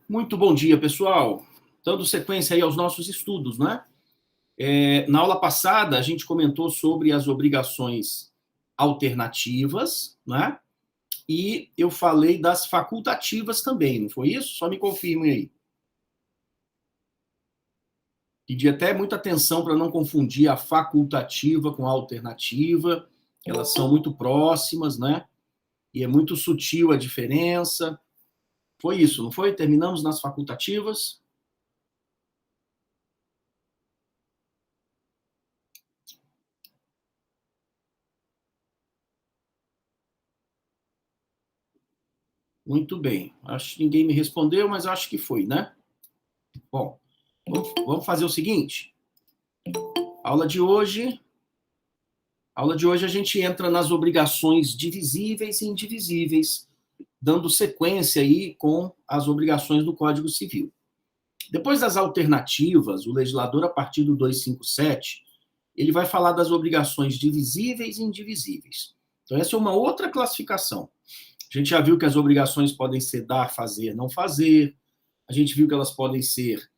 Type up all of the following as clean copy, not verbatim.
Muito bom dia, pessoal. Dando sequência aí aos nossos estudos, né? Na aula passada, a gente comentou sobre as obrigações alternativas, né? E eu falei das facultativas também, não foi isso? Só me confirmem aí. Pedi até muita atenção para não confundir a facultativa com a alternativa. Elas são muito próximas, né? E é muito sutil a diferença. Foi isso, não foi? Terminamos nas facultativas. Muito bem. Acho que ninguém me respondeu, mas acho que foi, né? Bom, vamos fazer o seguinte. Aula de hoje a gente entra nas obrigações divisíveis e indivisíveis, dando sequência aí com as obrigações do Código Civil. Depois das alternativas, o legislador, a partir do 257, ele vai falar das obrigações divisíveis e indivisíveis. Então, essa é uma outra classificação. A gente já viu que as obrigações podem ser dar, fazer, não fazer. A gente viu que elas podem ser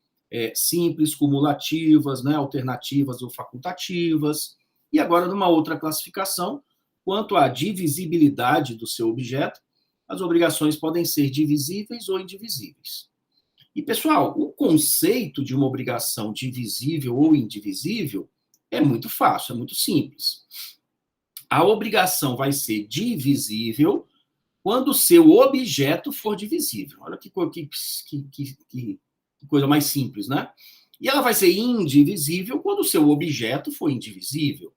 simples, cumulativas, né, alternativas ou facultativas. E agora, numa outra classificação, quanto à divisibilidade do seu objeto, as obrigações podem ser divisíveis ou indivisíveis. E, pessoal, o conceito de uma obrigação divisível ou indivisível é muito fácil, é muito simples. A obrigação vai ser divisível quando o seu objeto for divisível. Olha que coisa mais simples, né? E ela vai ser indivisível quando o seu objeto for indivisível.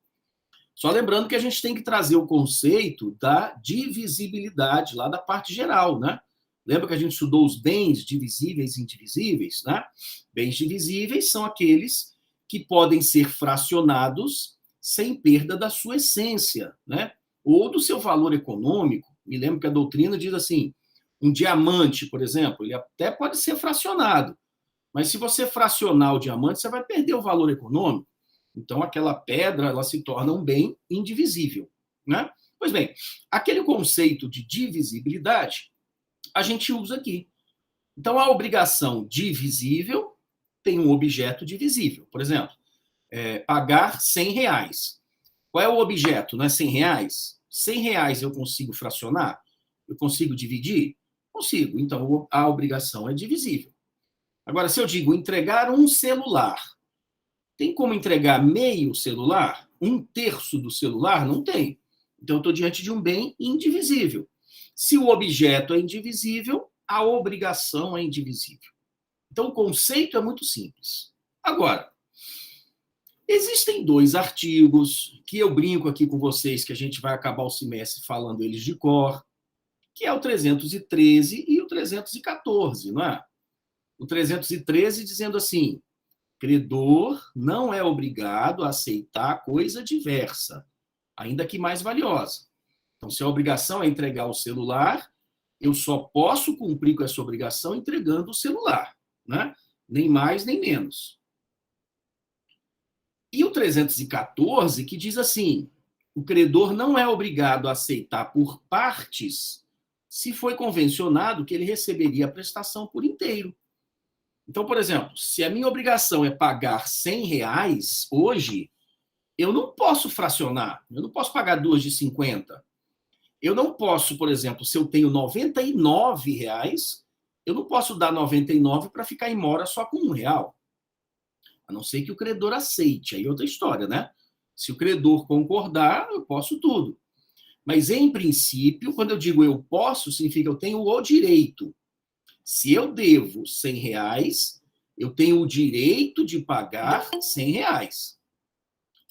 Só lembrando que a gente tem que trazer o conceito da divisibilidade lá da parte geral, né? Lembra que a gente estudou os bens divisíveis e indivisíveis, né? Bens divisíveis são aqueles que podem ser fracionados sem perda da sua essência, né? Ou do seu valor econômico. Me lembro que a doutrina diz assim, um diamante, por exemplo, ele até pode ser fracionado, mas se você fracionar o diamante, você vai perder o valor econômico. Então, aquela pedra, ela se torna um bem indivisível, né? Pois bem, aquele conceito de divisibilidade, a gente usa aqui. Então, a obrigação divisível tem um objeto divisível. Por exemplo, pagar R$100. Qual é o objeto? Não é R$100? R$100 eu consigo fracionar? Eu consigo dividir? Consigo. Então, a obrigação é divisível. Agora, se eu digo entregar um celular, tem como entregar meio celular? Um terço do celular? Não tem. Então, eu estou diante de um bem indivisível. Se o objeto é indivisível, a obrigação é indivisível. Então, o conceito é muito simples. Agora, existem dois artigos que eu brinco aqui com vocês, que a gente vai acabar o semestre falando eles de cor, que é o 313 e o 314, não é? O 313 dizendo assim, credor não é obrigado a aceitar coisa diversa, ainda que mais valiosa. Então, se a obrigação é entregar o celular, eu só posso cumprir com essa obrigação entregando o celular, né? Nem mais, nem menos. E o 314, que diz assim, o credor não é obrigado a aceitar por partes se foi convencionado que ele receberia a prestação por inteiro. Então, por exemplo, se a minha obrigação é pagar R$100 hoje, eu não posso fracionar, eu não posso pagar duas de 50. Eu não posso, por exemplo, se eu tenho R$99, eu não posso dar 99 para ficar em mora só com R$1. A não ser que o credor aceite, aí é outra história, né? Se o credor concordar, eu posso tudo. Mas, em princípio, quando eu digo eu posso, significa que eu tenho o direito. Se eu devo R$100, eu tenho o direito de pagar R$100.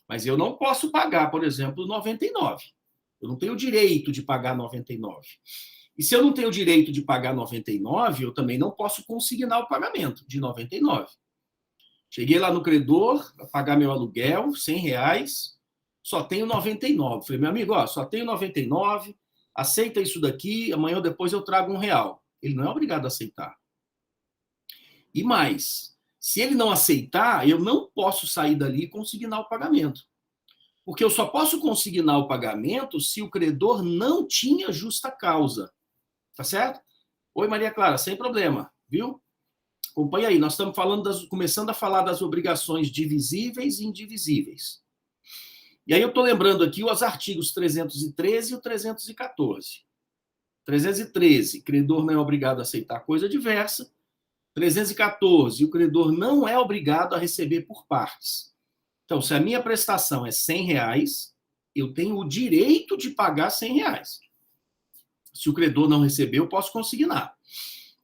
Mas eu não posso pagar, por exemplo, 99. Eu não tenho o direito de pagar 99. E se eu não tenho o direito de pagar 99, eu também não posso consignar o pagamento de 99. Cheguei lá no credor, para pagar meu aluguel, R$100, só tenho 99. Falei, meu amigo, ó, só tenho 99, aceita isso daqui, amanhã ou depois eu trago R$1. Ele não é obrigado a aceitar. E mais, se ele não aceitar, eu não posso sair dali e consignar o pagamento. Porque eu só posso consignar o pagamento se o credor não tinha justa causa. Tá certo? Oi, Maria Clara, sem problema, viu? Acompanha aí, nós estamos começando a falar das obrigações divisíveis e indivisíveis. E aí eu estou lembrando aqui os artigos 313 e o 314. 313, credor não é obrigado a aceitar coisa diversa. 314, o credor não é obrigado a receber por partes. Então, se a minha prestação é R$100, eu tenho o direito de pagar R$100. Se o credor não receber, eu posso consignar.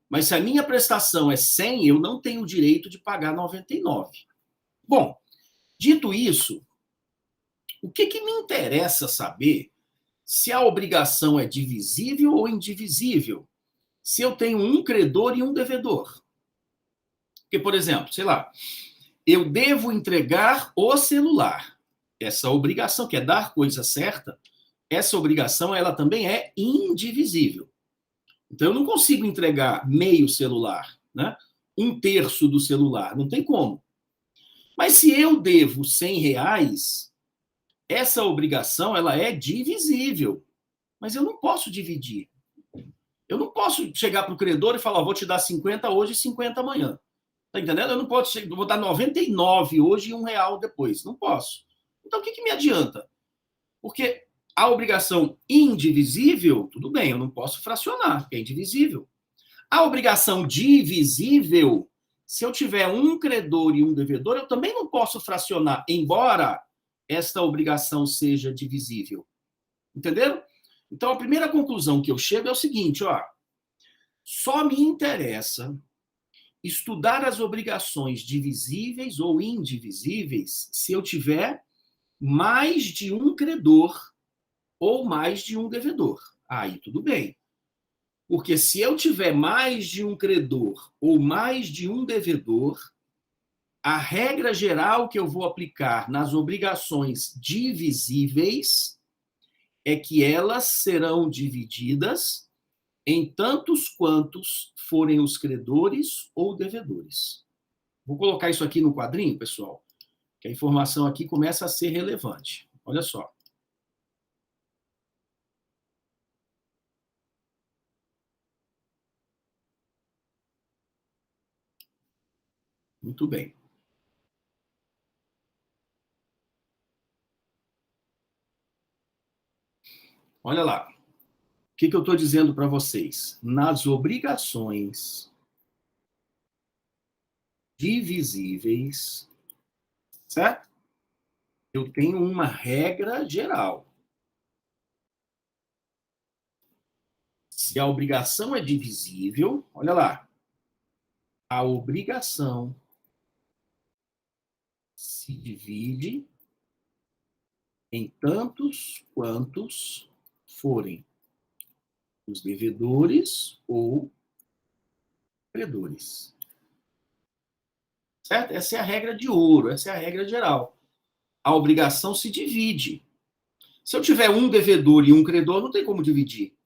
Mas se a minha prestação é 100, eu não tenho o direito de pagar 99. Bom, dito isso, o que me interessa saber se a obrigação é divisível ou indivisível? Se eu tenho um credor e um devedor. Porque, por exemplo, sei lá, eu devo entregar o celular. Essa obrigação, que é dar coisa certa, essa obrigação ela também é indivisível. Então, eu não consigo entregar meio celular, né? 1/3 do celular, não tem como. Mas se eu devo R$100, essa obrigação ela é divisível. Mas eu não posso dividir. Eu não posso chegar para o credor e falar, vou te dar 50 hoje e 50 amanhã. Tá entendendo? Eu não posso, vou dar 99 hoje e R$1 depois. Não posso. Então, o que me adianta? Porque a obrigação indivisível, tudo bem, eu não posso fracionar, porque é indivisível. A obrigação divisível, se eu tiver um credor e um devedor, eu também não posso fracionar, embora esta obrigação seja divisível. Entenderam? Então, a primeira conclusão que eu chego é o seguinte, ó, só me interessa estudar as obrigações divisíveis ou indivisíveis se eu tiver mais de um credor ou mais de um devedor. Aí tudo bem. Porque se eu tiver mais de um credor ou mais de um devedor, a regra geral que eu vou aplicar nas obrigações divisíveis é que elas serão divididas em tantos quantos forem os credores ou devedores. Vou colocar isso aqui no quadrinho, pessoal, que a informação aqui começa a ser relevante. Olha só. Muito bem. Olha lá. O que eu estou dizendo para vocês? Nas obrigações divisíveis, certo? Eu tenho uma regra geral. Se a obrigação é divisível, olha lá, a obrigação se divide em tantos quantos forem os devedores ou credores. Certo? Essa é a regra de ouro, essa é a regra geral. A obrigação se divide. Se eu tiver um devedor e um credor, não tem como dividir.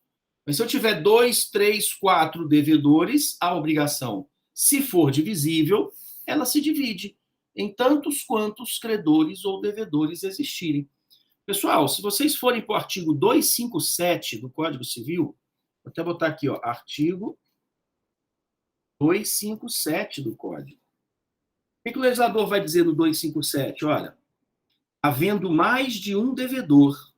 Mas se eu tiver 2, 3, 4 devedores, a obrigação, se for divisível, ela se divide em tantos quantos credores ou devedores existirem. Pessoal, se vocês forem para o artigo 257 do Código Civil, vou até botar aqui, ó, artigo 257 do Código. O que o legislador vai dizer no 257? Olha, havendo mais de um devedor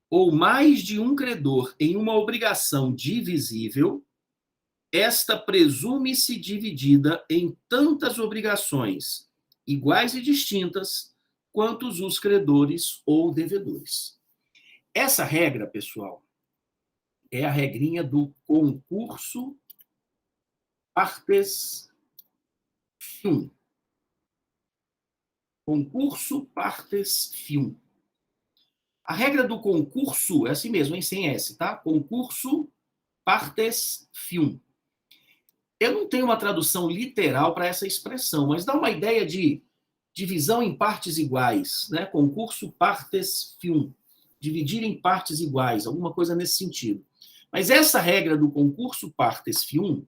ou mais de um credor em uma obrigação divisível, esta presume-se dividida em tantas obrigações, iguais e distintas, quantos os credores ou devedores. Essa regra, pessoal, é a regrinha do concurso partes fium. Concurso partes fium. A regra do concurso é assim mesmo, hein? Sem S, tá? Concurso partes fium. Eu não tenho uma tradução literal para essa expressão, mas dá uma ideia de divisão em partes iguais, né? Concurso partes fium. Dividir em partes iguais, alguma coisa nesse sentido. Mas essa regra do concurso partes fium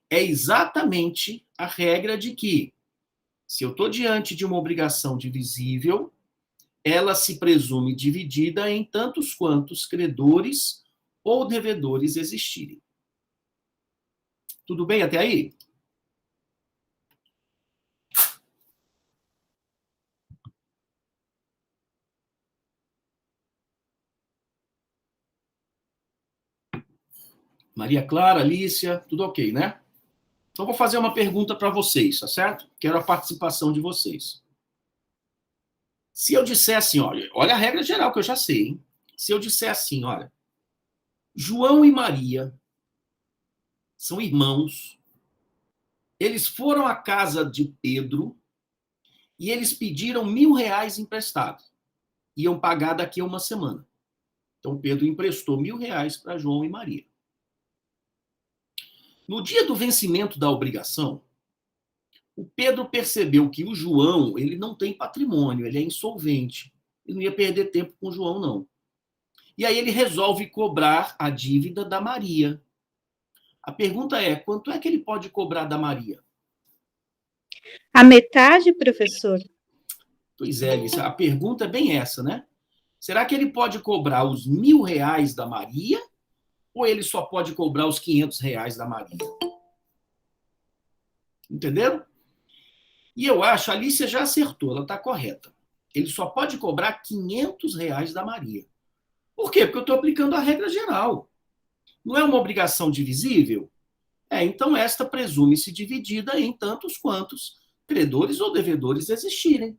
é exatamente a regra de que, se eu estou diante de uma obrigação divisível, ela se presume dividida em tantos quantos credores ou devedores existirem. Tudo bem até aí? Maria Clara, Alicia, tudo ok, né? Então, vou fazer uma pergunta para vocês, tá certo? Quero a participação de vocês. Se eu disser assim, olha a regra geral que eu já sei, hein? Se eu disser assim, olha, João e Maria são irmãos, eles foram à casa de Pedro e eles pediram R$ 1.000 emprestado. Iam pagar daqui a uma semana. Então, Pedro emprestou R$ 1.000 para João e Maria. No dia do vencimento da obrigação, o Pedro percebeu que o João, ele não tem patrimônio, ele é insolvente. Ele não ia perder tempo com o João, não. E aí ele resolve cobrar a dívida da Maria. A pergunta é, quanto é que ele pode cobrar da Maria? A metade, professor? Pois é, Alice, a pergunta é bem essa, né? Será que ele pode cobrar os R$ 1.000 da Maria ou ele só pode cobrar os R$ 500 da Maria? Entenderam? E eu acho, a Alicia já acertou, ela está correta. Ele só pode cobrar R$ 500 da Maria. Por quê? Porque eu estou aplicando a regra geral. Não é uma obrigação divisível? Então esta presume-se dividida em tantos quantos credores ou devedores existirem.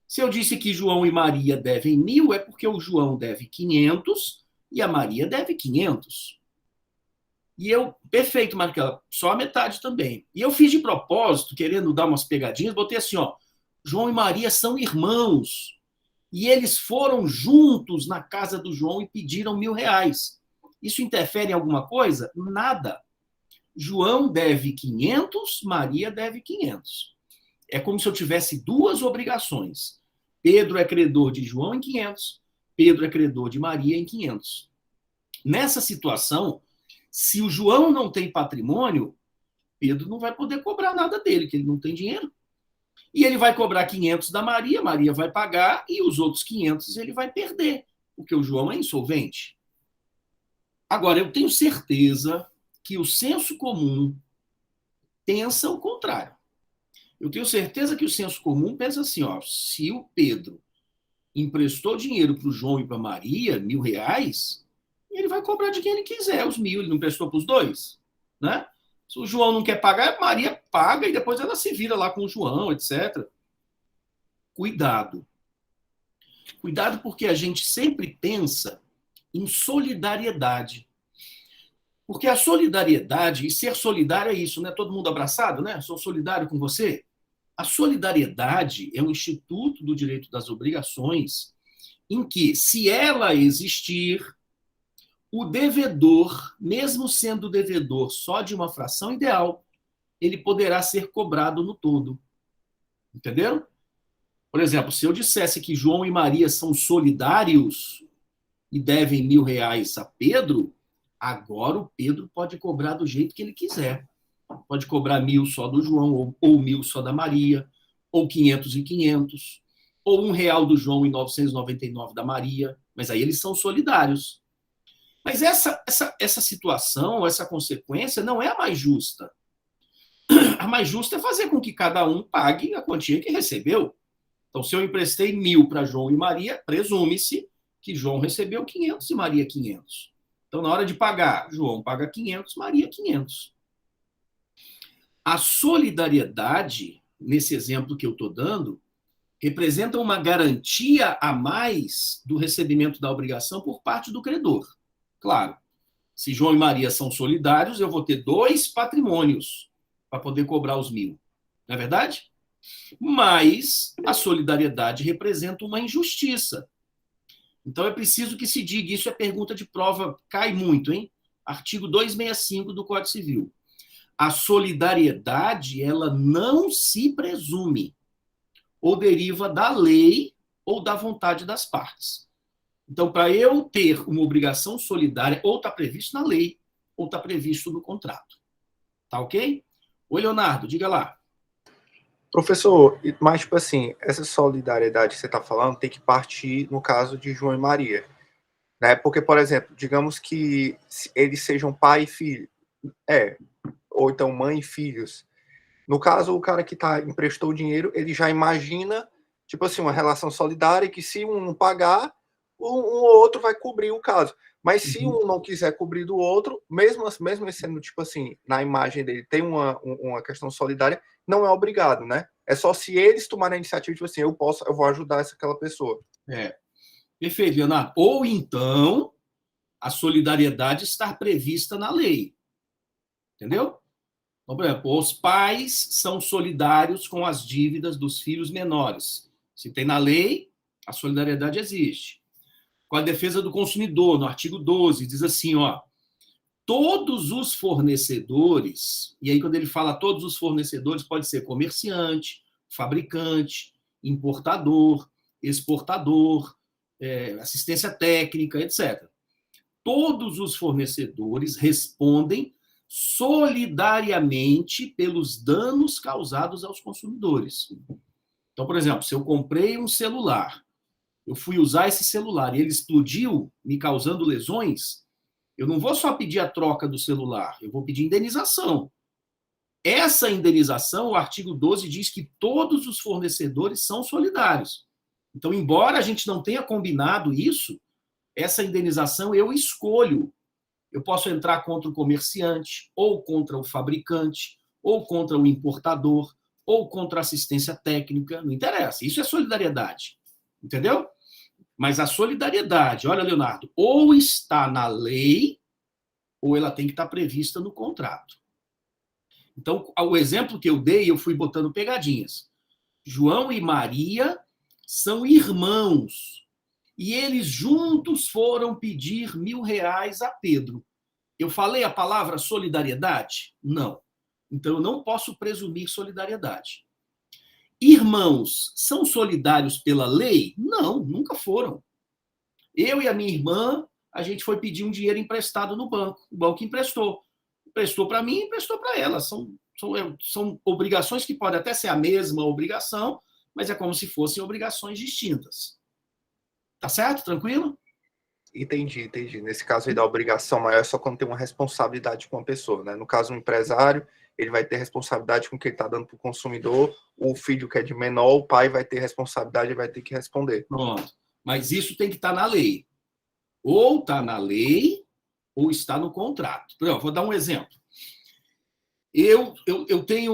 Se eu disse que João e Maria devem 1.000, é porque o João deve 500 e a Maria deve 500. E eu, perfeito, Marcela, só a metade também. E eu fiz de propósito, querendo dar umas pegadinhas, botei assim, João e Maria são irmãos. E eles foram juntos na casa do João e pediram R$ 1.000. Isso interfere em alguma coisa? Nada. João deve 500, Maria deve 500. É como se eu tivesse duas obrigações. Pedro é credor de João em 500, Pedro é credor de Maria em 500. Nessa situação, se o João não tem patrimônio, Pedro não vai poder cobrar nada dele, que ele não tem dinheiro. E ele vai cobrar 500 da Maria, Maria vai pagar, e os outros 500 ele vai perder, porque o João é insolvente. Agora, eu tenho certeza que o senso comum pensa o contrário. Eu tenho certeza que o senso comum pensa assim, se o Pedro emprestou dinheiro para o João e para a Maria, R$ 1.000, ele vai cobrar de quem ele quiser, os 1.000, ele não emprestou para os dois, né? Se o João não quer pagar, a Maria paga e depois ela se vira lá com o João, etc. Cuidado. Cuidado porque a gente sempre pensa em solidariedade. Porque a solidariedade, e ser solidário é isso, né? Todo mundo abraçado, né? Sou solidário com você. A solidariedade é um instituto do direito das obrigações em que, se ela existir, o devedor, mesmo sendo devedor só de uma fração ideal, ele poderá ser cobrado no todo. Entenderam? Por exemplo, se eu dissesse que João e Maria são solidários e devem R$ 1.000 a Pedro, agora o Pedro pode cobrar do jeito que ele quiser. Pode cobrar 1.000 só do João, ou 1.000 só da Maria, ou 500 e 500, ou R$ 1 do João e 999 da Maria. Mas aí eles são solidários. Mas essa situação, essa consequência não é a mais justa. A mais justa é fazer com que cada um pague a quantia que recebeu. Então, se eu emprestei 1.000 para João e Maria, presume-se que João recebeu 500 e Maria 500. Então, na hora de pagar, João paga 500, Maria 500. A solidariedade, nesse exemplo que eu estou dando, representa uma garantia a mais do recebimento da obrigação por parte do credor. Claro, se João e Maria são solidários, eu vou ter 2 patrimônios para poder cobrar os 1.000. Não é verdade? Mas a solidariedade representa uma injustiça. Então é preciso que se diga, isso é pergunta de prova, cai muito, hein? Artigo 265 do Código Civil. A solidariedade, ela não se presume, ou deriva da lei ou da vontade das partes. Então, para eu ter uma obrigação solidária, ou está previsto na lei, ou está previsto no contrato. Tá ok? Oi, Leonardo, diga lá. Professor, mas tipo assim, essa solidariedade que você está falando tem que partir no caso de João e Maria, né? Porque, por exemplo, digamos que eles sejam pai e filho. ou então mãe e filhos. No caso, o cara que emprestou o dinheiro, ele já imagina, tipo assim, uma relação solidária que se um não pagar, um ou outro vai cobrir o caso. Mas se um não quiser cobrir do outro, mesmo sendo, tipo assim, na imagem dele tem uma questão solidária, não é obrigado, né? É só se eles tomarem a iniciativa, tipo assim, eu vou ajudar aquela pessoa. Perfeito, Leonardo. Ou então, a solidariedade está prevista na lei. Entendeu? Então, por exemplo, os pais são solidários com as dívidas dos filhos menores. Se tem na lei, a solidariedade existe. Com a defesa do consumidor, no artigo 12, diz assim, ó, todos os fornecedores, e aí quando ele fala todos os fornecedores, pode ser comerciante, fabricante, importador, exportador, assistência técnica, etc. Todos os fornecedores respondem solidariamente pelos danos causados aos consumidores. Então, por exemplo, se eu comprei um celular, eu fui usar esse celular e ele explodiu, me causando lesões, eu não vou só pedir a troca do celular, eu vou pedir indenização. Essa indenização, o artigo 12 diz que todos os fornecedores são solidários. Então, embora a gente não tenha combinado isso, essa indenização eu escolho. Eu posso entrar contra o comerciante, ou contra o fabricante, ou contra o importador, ou contra a assistência técnica, não interessa. Isso é solidariedade. Entendeu? Mas a solidariedade, olha, Leonardo, ou está na lei, ou ela tem que estar prevista no contrato. Então, o exemplo que eu dei, eu fui botando pegadinhas. João e Maria são irmãos. E eles juntos foram pedir R$1.000 a Pedro. Eu falei a palavra solidariedade? Não. Então, eu não posso presumir solidariedade. Irmãos são solidários pela lei? Não, nunca foram. Eu e a minha irmã, a gente foi pedir um dinheiro emprestado no banco. O banco emprestou. Emprestou para mim, emprestou para ela. São obrigações que podem até ser a mesma obrigação, mas é como se fossem obrigações distintas. Tá certo? Tranquilo? Entendi. Nesse caso aí da obrigação maior é só quando tem uma responsabilidade com a pessoa, né? No caso, um empresário, ele vai ter responsabilidade com o que ele está dando para o consumidor, o filho que é de menor, o pai vai ter responsabilidade e vai ter que responder. Pronto. Mas isso tem que estar na lei. Ou está na lei, ou está no contrato. Vou dar um exemplo. Eu tenho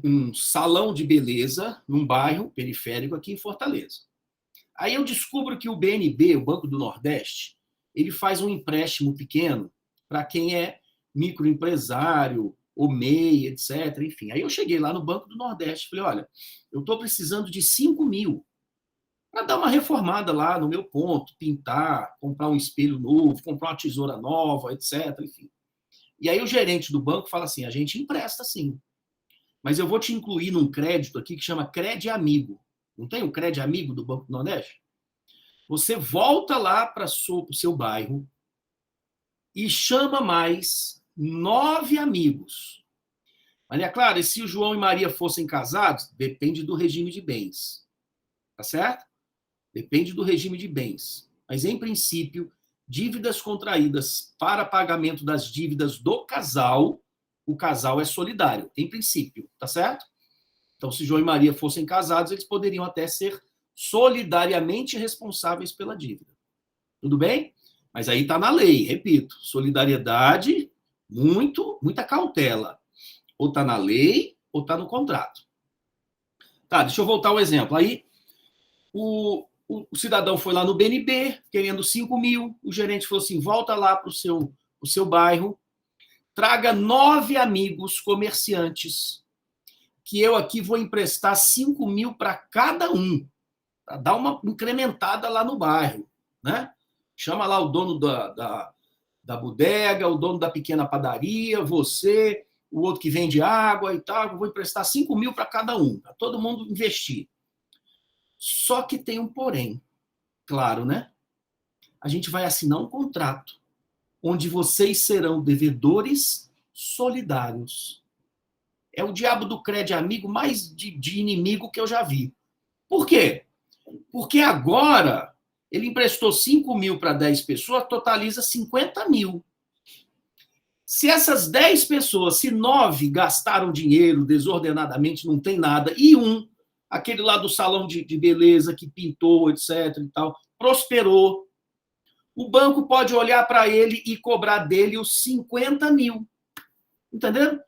um salão de beleza num bairro periférico aqui em Fortaleza. Aí eu descubro que o BNB, o Banco do Nordeste, ele faz um empréstimo pequeno para quem é microempresário, ou MEI, etc. Enfim, aí eu cheguei lá no Banco do Nordeste e falei, olha, eu estou precisando de 5 mil para dar uma reformada lá no meu ponto, pintar, comprar um espelho novo, comprar uma tesoura nova, etc. Enfim. E aí o gerente do banco fala assim, a gente empresta sim, mas eu vou te incluir num crédito aqui que chama Crédito Amigo. Não tem o Crédito Amigo do Banco do Nordeste? Você volta lá para o seu bairro e chama mais 9 amigos. Mas é claro, e se o João e Maria fossem casados, depende do regime de bens. Tá certo? Depende do regime de bens. Mas, em princípio, dívidas contraídas para pagamento das dívidas do casal, o casal é solidário, em princípio, tá certo? Então, se João e Maria fossem casados, eles poderiam até ser solidariamente responsáveis pela dívida. Tudo bem? Mas aí está na lei, repito, solidariedade, muita cautela. Ou está na lei, ou está no contrato. Tá, deixa eu voltar ao exemplo. Aí, o cidadão foi lá no BNB, querendo 5 mil, o gerente falou assim, volta lá para o seu bairro, traga 9 amigos comerciantes, que eu aqui vou emprestar 5 mil para cada um, para dar uma incrementada lá no bairro, né? Chama lá o dono da bodega, o dono da pequena padaria, você, o outro que vende água e tal, eu vou emprestar 5 mil para cada um, para todo mundo investir. Só que tem um porém, claro, né? A gente vai assinar um contrato onde vocês serão devedores solidários. É o diabo do crédito amigo mais de inimigo que eu já vi. Por quê? Porque agora ele emprestou 5 mil para 10 pessoas, totaliza 50 mil. Se essas 10 pessoas, se 9 gastaram dinheiro desordenadamente, não tem nada, e aquele lá do salão de beleza que pintou, etc. e tal, prosperou, o banco pode olhar para ele e cobrar dele os 50 mil. Entendeu?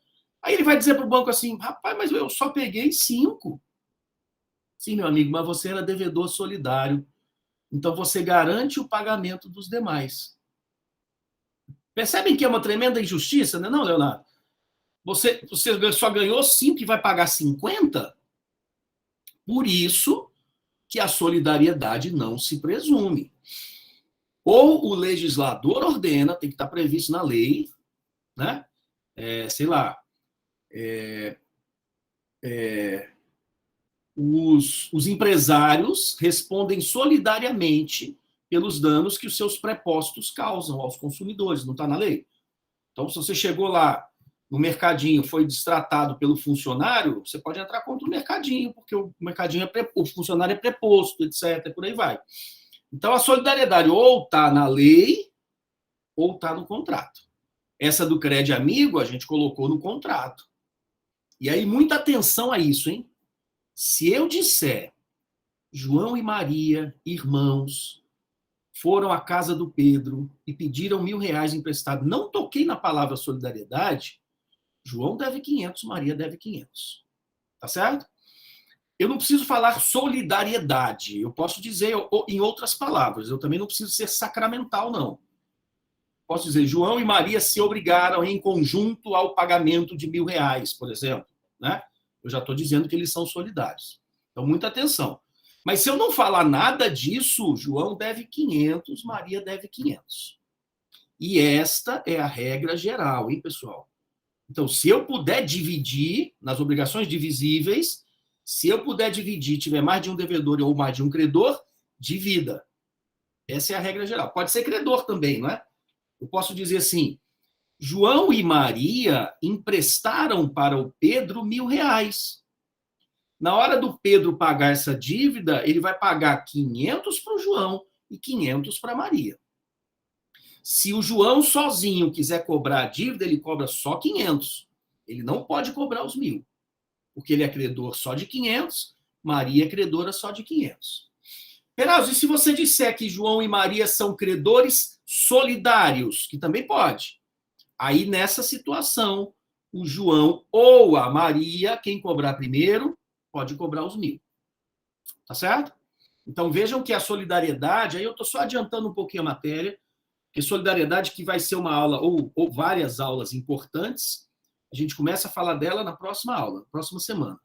Aí ele vai dizer para o banco assim, rapaz, mas eu só peguei 5. Sim, meu amigo, mas você era devedor solidário. Então você garante o pagamento dos demais. Percebem que é uma tremenda injustiça, né, não, Leonardo? Você só ganhou 5 e vai pagar 50? Por isso que a solidariedade não se presume. Ou o legislador ordena, tem que estar previsto na lei, né? Sei lá, os empresários respondem solidariamente pelos danos que os seus prepostos causam aos consumidores, não está na lei? Então, se você chegou lá no mercadinho, foi destratado pelo funcionário, você pode entrar contra o mercadinho, porque o mercadinho o funcionário é preposto, etc., por aí vai. Então, a solidariedade ou está na lei ou está no contrato. Essa do Crédito Amigo, a gente colocou no contrato. E aí, muita atenção a isso, hein? Se eu disser, João e Maria, irmãos, foram à casa do Pedro e pediram R$1.000 emprestado, não toquei na palavra solidariedade, João deve 500, Maria deve 500. Tá certo? Eu não preciso falar solidariedade, eu posso dizer em outras palavras, eu também não preciso ser sacramental, não. Posso dizer, João e Maria se obrigaram em conjunto ao pagamento de R$1.000, por exemplo, né? Eu já estou dizendo que eles são solidários. Então, muita atenção. Mas se eu não falar nada disso, João deve 500, Maria deve 500. E esta é a regra geral, hein, pessoal? Então, se eu puder dividir nas obrigações divisíveis, se eu puder dividir, tiver mais de um devedor ou mais de um credor, divida. Essa é a regra geral. Pode ser credor também, não é? Eu posso dizer assim, João e Maria emprestaram para o Pedro R$1.000. Na hora do Pedro pagar essa dívida, ele vai pagar 500 para o João e 500 para a Maria. Se o João sozinho quiser cobrar a dívida, ele cobra só 500. Ele não pode cobrar os 1.000, porque ele é credor só de 500, Maria é credora só de 500. Perazzo, e se você disser que João e Maria são credores solidários, que também pode? Aí, nessa situação, o João ou a Maria, quem cobrar primeiro, pode cobrar os 1.000. Tá certo? Então, vejam que a solidariedade, aí eu estou só adiantando um pouquinho a matéria, porque solidariedade que vai ser uma aula, ou várias aulas importantes, a gente começa a falar dela na próxima aula, próxima semana.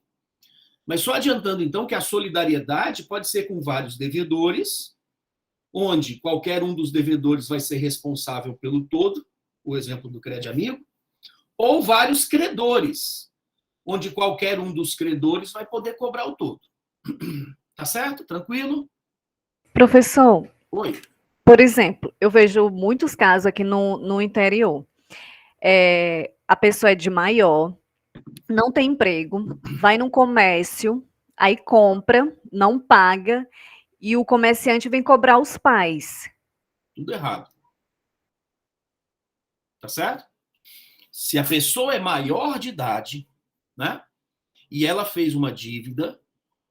Mas só adiantando, então, que a solidariedade pode ser com vários devedores, onde qualquer um dos devedores vai ser responsável pelo todo, o exemplo do Crédito Amigo, ou vários credores, onde qualquer um dos credores vai poder cobrar o todo. Tá certo? Tranquilo? Professor, Oi. por exemplo, eu vejo muitos casos aqui no interior. A pessoa é de maior, não tem emprego, vai num comércio, aí compra, não paga, e o comerciante vem cobrar os pais. Tudo errado. Tá certo? Se a pessoa é maior de idade, né? E ela fez uma dívida,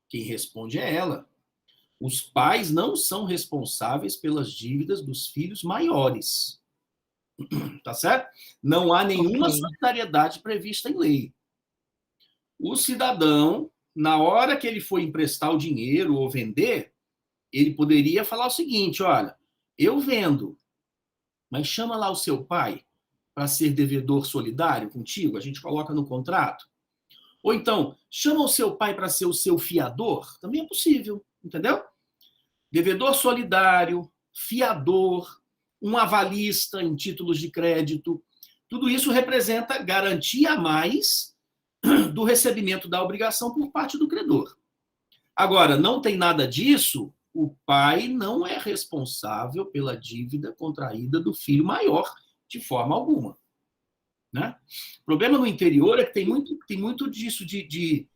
quem responde é ela. Os pais não são responsáveis pelas dívidas dos filhos maiores. Tá certo? Não há nenhuma solidariedade prevista em lei. O cidadão, na hora que ele for emprestar o dinheiro ou vender, ele poderia falar o seguinte, olha, eu vendo, mas chama lá o seu pai para ser devedor solidário contigo, a gente coloca no contrato. Ou então, chama o seu pai para ser o seu fiador, também é possível, entendeu? Devedor solidário, fiador, um avalista em títulos de crédito, tudo isso representa garantia a mais do recebimento da obrigação por parte do credor. Agora, não tem nada disso, o pai não é responsável pela dívida contraída do filho maior, de forma alguma. Né? O problema no interior é que tem muito disso, de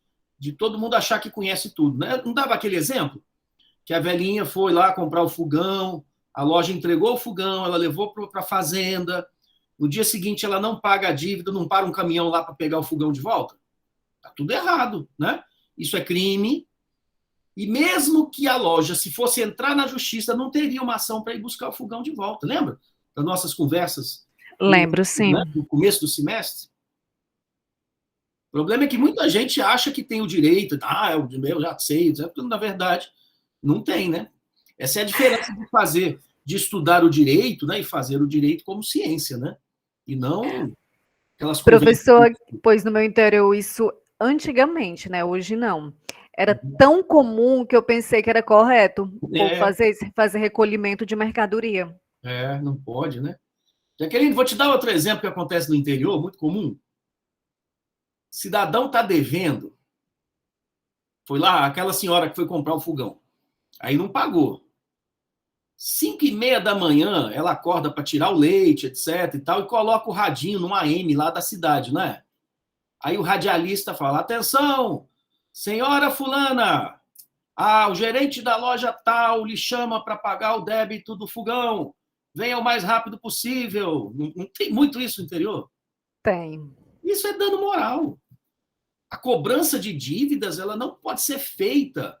todo mundo achar que conhece tudo. Né? Não dava aquele exemplo? Que a velhinha foi lá comprar o fogão, a loja entregou o fogão, ela levou para a fazenda, no dia seguinte ela não paga a dívida, não para um caminhão lá para pegar o fogão de volta. Está tudo errado, né? Isso é crime. E mesmo que a loja, se fosse entrar na justiça, não teria uma ação para ir buscar o fogão de volta. Lembra das nossas conversas Lembro, sim. no começo do semestre? O problema é que muita gente acha que tem o direito, é o meu, já sei, na verdade, não tem, né? Essa é a diferença de estudar o direito, né, e fazer o direito como ciência, né? E não aquelas Professor, pois no meu interior isso antigamente, né? Hoje não. Era tão comum que eu pensei que era correto o povo fazer recolhimento de mercadoria. Não pode, né? Jaqueline, vou te dar outro exemplo que acontece no interior, muito comum. Cidadão está devendo. Foi lá aquela senhora que foi comprar o fogão. Aí não pagou. 5h30 da manhã, ela acorda para tirar o leite, etc. e tal, e coloca o radinho no AM lá da cidade, né? Aí o radialista fala: atenção, senhora fulana, o gerente da loja tal lhe chama para pagar o débito do fogão. Venha o mais rápido possível. Não tem muito isso no interior? Tem. Isso é dano moral. A cobrança de dívidas ela não pode ser feita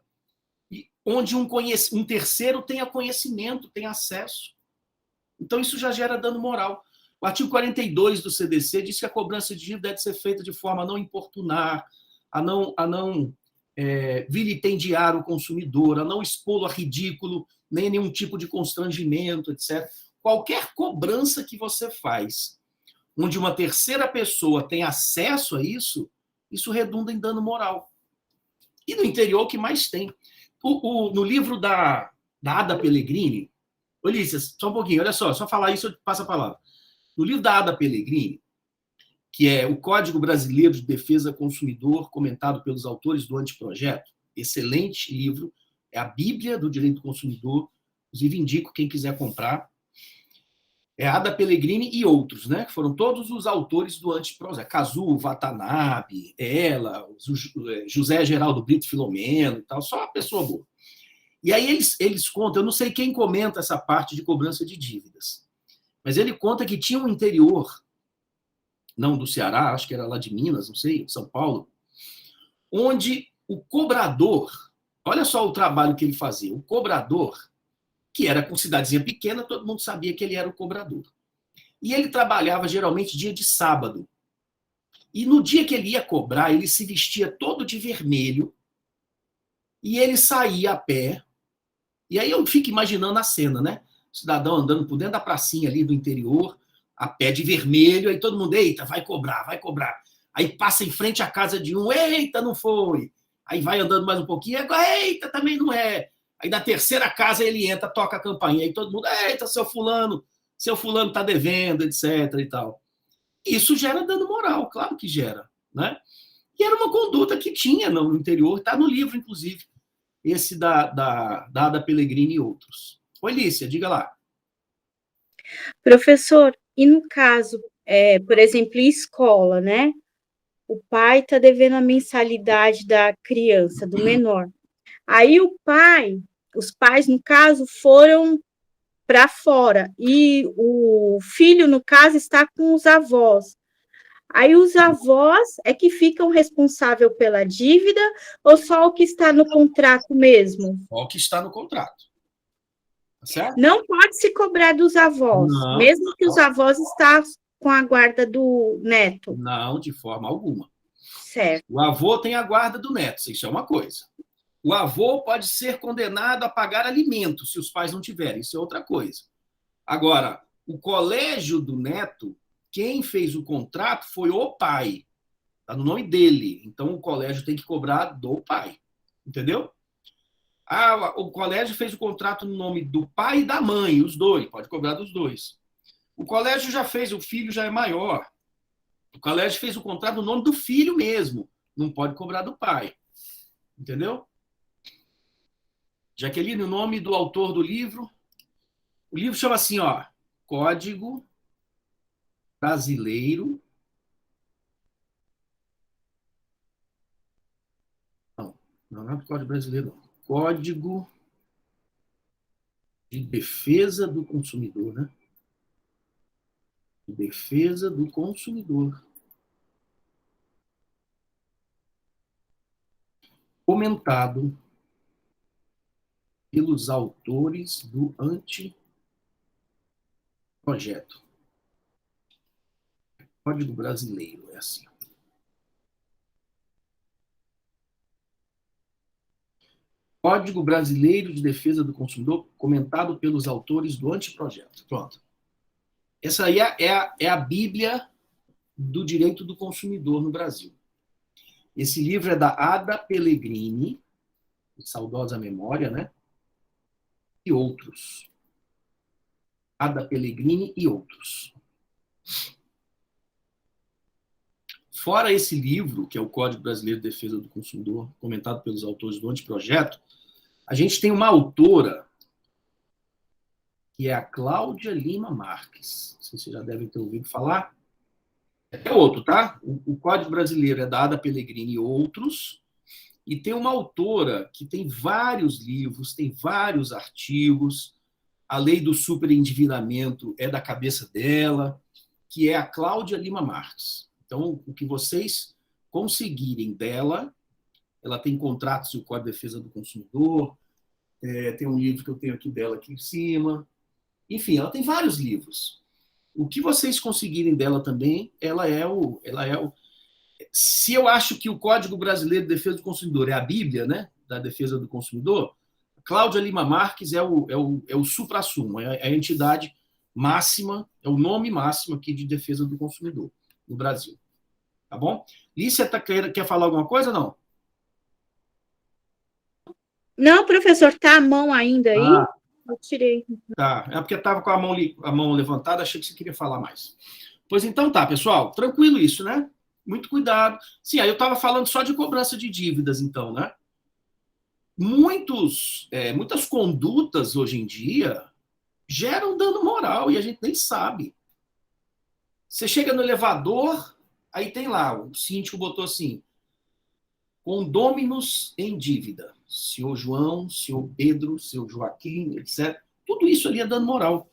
onde um terceiro tenha conhecimento, tenha acesso. Então, isso já gera dano moral. O artigo 42 do CDC diz que a cobrança de dívida deve ser feita de forma a não importunar, a não vilipendiar o consumidor, a não expô-lo a ridículo, nem a nenhum tipo de constrangimento, etc. Qualquer cobrança que você faz, onde uma terceira pessoa tem acesso a isso, isso redunda em dano moral. E no interior, o que mais tem? No livro da Ada Pellegrini, Ulisses, só um pouquinho, olha só falar isso eu passo a palavra. No livro da Ada Pellegrini, que é o Código Brasileiro de Defesa do Consumidor, comentado pelos autores do anteprojeto, excelente livro, é a Bíblia do Direito do Consumidor, inclusive indico quem quiser comprar. É Ada Pellegrini e outros, né? Que foram todos os autores do anteprojeto. Kazuo Watanabe, ela, José Geraldo Brito Filomeno e tal, só uma pessoa boa. E aí eles contam, eu não sei quem comenta essa parte de cobrança de dívidas, mas ele conta que tinha um interior, não do Ceará, acho que era lá de Minas, não sei, São Paulo, onde o cobrador, olha só o trabalho que ele fazia, o cobrador, que era com cidadezinha pequena, todo mundo sabia que ele era o cobrador. E ele trabalhava geralmente dia de sábado. E no dia que ele ia cobrar, ele se vestia todo de vermelho e ele saía a pé. E aí eu fico imaginando a cena, né? O cidadão andando por dentro da pracinha ali do interior, a pé de vermelho, aí todo mundo, eita, vai cobrar, vai cobrar. Aí passa em frente à casa de um, eita, não foi. Aí vai andando mais um pouquinho, eita, também não é. Aí na terceira casa ele entra, toca a campainha, aí todo mundo, eita, seu fulano está devendo, etc. e tal. Isso gera dano moral, claro que gera, né? E era uma conduta que tinha no interior, está no livro, inclusive, esse da Ada Pellegrini e outros. Oi, Lícia, diga lá. Professor, e no caso, por exemplo, em escola, né? O pai está devendo a mensalidade da criança, do menor. Aí os pais, no caso, foram para fora e o filho, no caso, está com os avós. Aí os avós é que ficam responsáveis pela dívida ou só o que está no contrato mesmo? Só o que está no contrato. Tá certo? Não pode se cobrar dos avós, Não, mesmo que os avós estão com a guarda do neto. Não, de forma alguma. Certo. O avô tem a guarda do neto, isso é uma coisa. O avô pode ser condenado a pagar alimentos se os pais não tiverem, isso é outra coisa. Agora, o colégio do neto, quem fez o contrato foi o pai. Está no nome dele. Então, o colégio tem que cobrar do pai. Entendeu? O colégio fez o contrato no nome do pai e da mãe, os dois. Pode cobrar dos dois. O colégio já fez, o filho já é maior. O colégio fez o contrato no nome do filho mesmo. Não pode cobrar do pai. Entendeu? Jaqueline, o nome do autor do livro. O livro chama assim, ó, Código Brasileiro. Não é o Código Brasileiro, não. Código de Defesa do Consumidor, né? Defesa do Consumidor. Comentado pelos autores do anteprojeto. Código Brasileiro, é assim. Código Brasileiro de Defesa do Consumidor, comentado pelos autores do anteprojeto. Pronto. Essa aí é a Bíblia do direito do consumidor no Brasil. Esse livro é da Ada Pellegrini, de saudosa memória, né? E outros. Ada Pellegrini e outros. Fora esse livro, que é o Código Brasileiro de Defesa do Consumidor, comentado pelos autores do anteprojeto, a gente tem uma autora, que é a Cláudia Lima Marques. Não sei se vocês já devem ter ouvido falar. É outro, tá? O Código Brasileiro é da Ada Pellegrini e outros. E tem uma autora que tem vários livros, tem vários artigos. A lei do superendividamento é da cabeça dela, que é a Cláudia Lima Marques. Então, o que vocês conseguirem dela, ela tem contratos do Código de Defesa do Consumidor, tem um livro que eu tenho aqui dela aqui em cima. Enfim, ela tem vários livros. O que vocês conseguirem dela também, ela é o. Se eu acho que o Código Brasileiro de Defesa do Consumidor é a Bíblia, né, da defesa do consumidor, Cláudia Lima Marques é o suprassumo, é a entidade máxima, é o nome máximo aqui de defesa do consumidor no Brasil. Tá bom? Lícia, quer falar alguma coisa ou não? Não, professor, tá a mão ainda aí? Eu tirei. Tá, é porque estava com a mão levantada, achei que você queria falar mais. Pois então tá, pessoal, tranquilo isso, né? Muito cuidado. Sim, aí eu estava falando só de cobrança de dívidas, então, né? Muitas condutas hoje em dia geram dano moral e a gente nem sabe. Você chega no elevador, aí tem lá, o síndico botou assim, condôminos em dívida. Senhor João, senhor Pedro, senhor Joaquim, etc. Tudo isso ali é dano moral.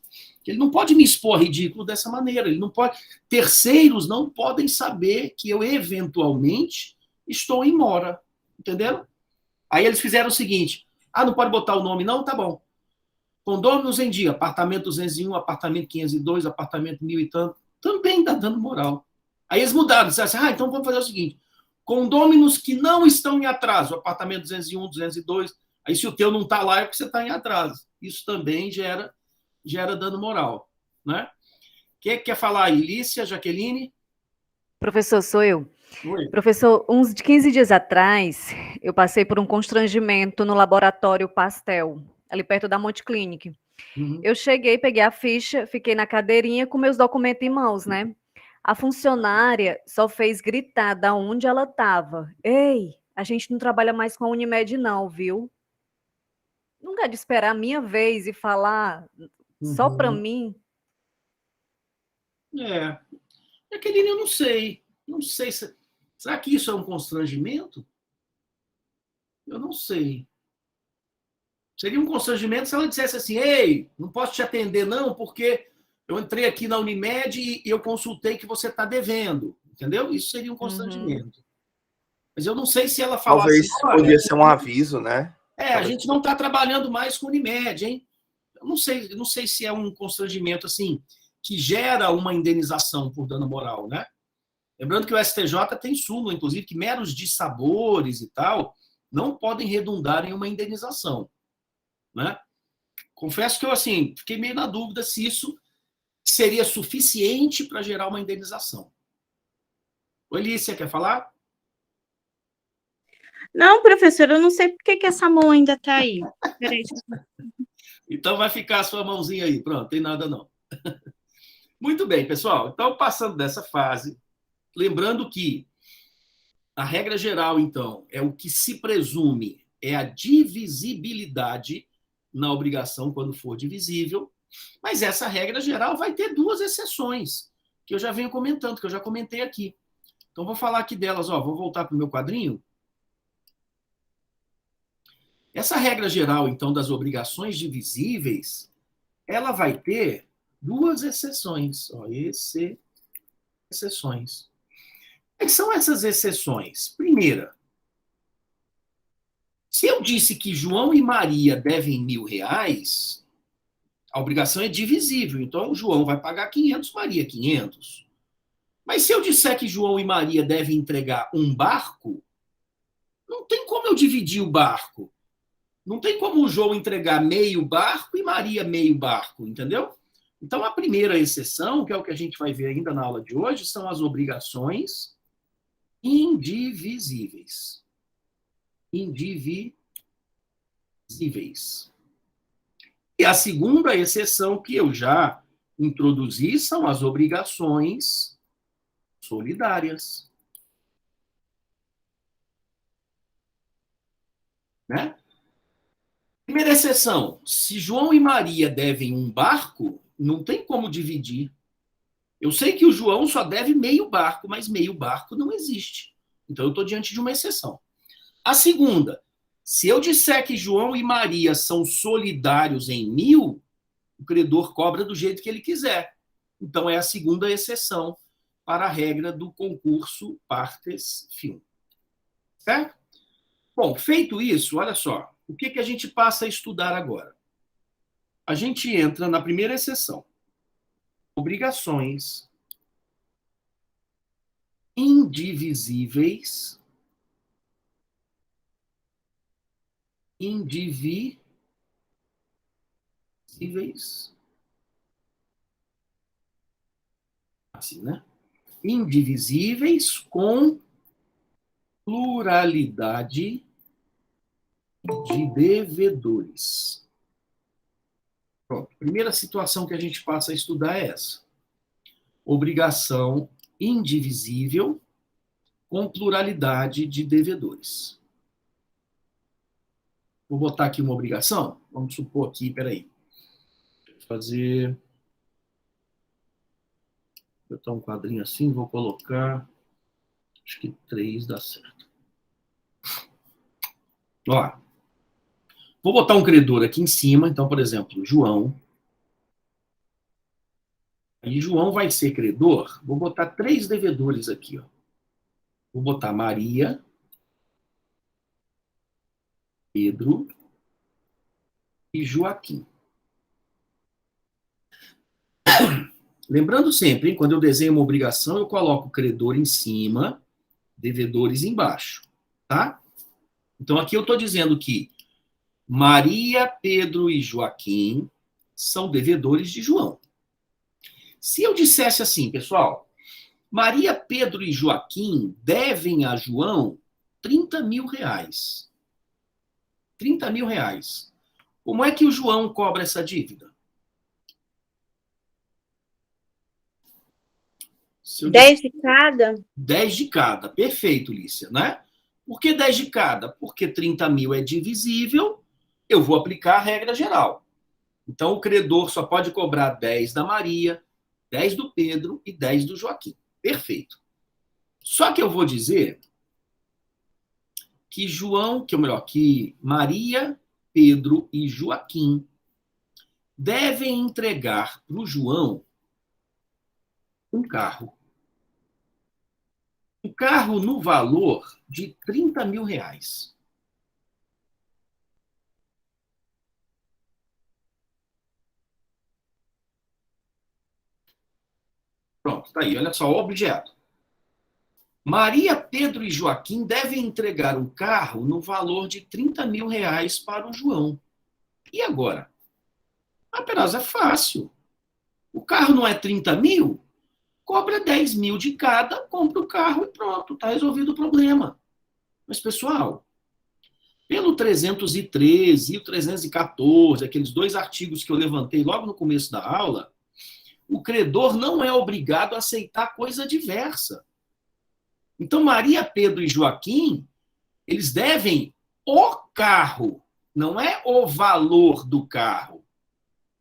Ele não pode me expor ridículo dessa maneira. Ele não pode. Terceiros não podem saber que eu, eventualmente, estou em mora. Entenderam? Aí eles fizeram o seguinte: não pode botar o nome, não? Tá bom. Condôminos em dia, apartamento 201, apartamento 502, apartamento 1000 e tanto. Também dá dano moral. Aí eles mudaram, disseram assim: então vamos fazer o seguinte: condôminos que não estão em atraso, apartamento 201, 202, aí se o teu não está lá é porque você está em atraso. Isso também gera dano moral. Né? Quem quer falar aí? Lícia, Jaqueline? Professor, sou eu. Oi. Professor, uns 15 dias atrás, eu passei por um constrangimento no laboratório Pastel, ali perto da Monte Clinic. Uhum. Eu cheguei, peguei a ficha, fiquei na cadeirinha com meus documentos em mãos, né? A funcionária só fez gritar da onde ela estava. Ei, a gente não trabalha mais com a Unimed não, viu? Nunca é de esperar a minha vez e falar só para mim. Jaqueline, eu não sei. Não sei se... Será que isso é um constrangimento? Eu não sei. Seria um constrangimento se ela dissesse assim: ei, não posso te atender não, porque eu entrei aqui na Unimed e eu consultei que você está devendo. Entendeu? Isso seria um constrangimento. Mas eu não sei se ela falasse... Talvez poderia ser um aviso, né? A gente não está trabalhando mais com Unimed, hein? Eu não sei se é um constrangimento assim que gera uma indenização por dano moral, né? Lembrando que o STJ tem súmula, inclusive, que meros dissabores e tal não podem redundar em uma indenização, né? Confesso que eu, assim, fiquei meio na dúvida se isso seria suficiente para gerar uma indenização. Oi, Lícia, quer falar? Não, professor, eu não sei por que essa mão ainda está aí. Peraí. Então vai ficar a sua mãozinha aí. Pronto, tem nada não. Muito bem, pessoal. Então, passando dessa fase, lembrando que a regra geral, então, é o que se presume é a divisibilidade na obrigação quando for divisível, mas essa regra geral vai ter duas exceções, que eu já venho comentando, que eu já comentei aqui. Então, vou falar aqui delas. Vou voltar para o meu quadrinho. Essa regra geral, então, das obrigações divisíveis, ela vai ter duas exceções. Ó, exceções. Quais são essas exceções? Primeira, se eu disse que João e Maria devem R$ 1.000, a obrigação é divisível. Então, o João vai pagar 500, Maria 500. Mas se eu disser que João e Maria devem entregar um barco, não tem como eu dividir o barco. Não tem como o João entregar meio barco e Maria meio barco, entendeu? Então, a primeira exceção, que é o que a gente vai ver ainda na aula de hoje, são as obrigações indivisíveis. Indivisíveis. E a segunda exceção que eu já introduzi são as obrigações solidárias. Né? Primeira exceção, se João e Maria devem um barco, não tem como dividir. Eu sei que o João só deve meio barco, mas meio barco não existe. Então eu estou diante de uma exceção. A segunda, se eu disser que João e Maria são solidários em 1.000, o credor cobra do jeito que ele quiser. Então é a segunda exceção para a regra do concurso partes film. Certo? Bom, feito isso, olha só, o que a gente passa a estudar agora? A gente entra na primeira exceção. Obrigações indivisíveis. Assim, né? Indivisíveis com pluralidade de devedores. Pronto. Primeira situação que a gente passa a estudar é essa. Obrigação indivisível com pluralidade de devedores. Vou botar aqui uma obrigação. Vamos supor aqui, peraí. Vou fazer... Vou botar um quadrinho assim, vou colocar... Acho que 3 dá certo. Ó, vou botar um credor aqui em cima. Então, por exemplo, João. E João vai ser credor. Vou botar 3 devedores aqui. Ó. Vou botar Maria, Pedro e Joaquim. Lembrando sempre, hein, quando eu desenho uma obrigação, eu coloco credor em cima, devedores embaixo. Tá? Então, aqui eu estou dizendo que Maria, Pedro e Joaquim são devedores de João. Se eu dissesse assim, pessoal, Maria, Pedro e Joaquim devem a João R$ 30.000. R$ 30.000. Como é que o João cobra essa dívida? 10 de cada? 10 de cada. Perfeito, Lícia, né? Por que 10 de cada? Porque 30.000 é divisível, eu vou aplicar a regra geral. Então, o credor só pode cobrar 10 da Maria, 10 do Pedro e 10 do Joaquim. Perfeito. Só que eu vou dizer que que Maria, Pedro e Joaquim devem entregar para o João um carro. Um carro no valor de R$ 30.000. Pronto, tá aí. Olha só, o objeto. Maria, Pedro e Joaquim devem entregar um carro no valor de R$ 30.000 para o João. E agora? Apenas é fácil. O carro não é 30.000? Cobra 10.000 de cada, compra o carro e pronto, está resolvido o problema. Mas, pessoal, pelo 313 e o 314, aqueles 2 artigos que eu levantei logo no começo da aula, o credor não é obrigado a aceitar coisa diversa. Então, Maria, Pedro e Joaquim, eles devem o carro, não é o valor do carro.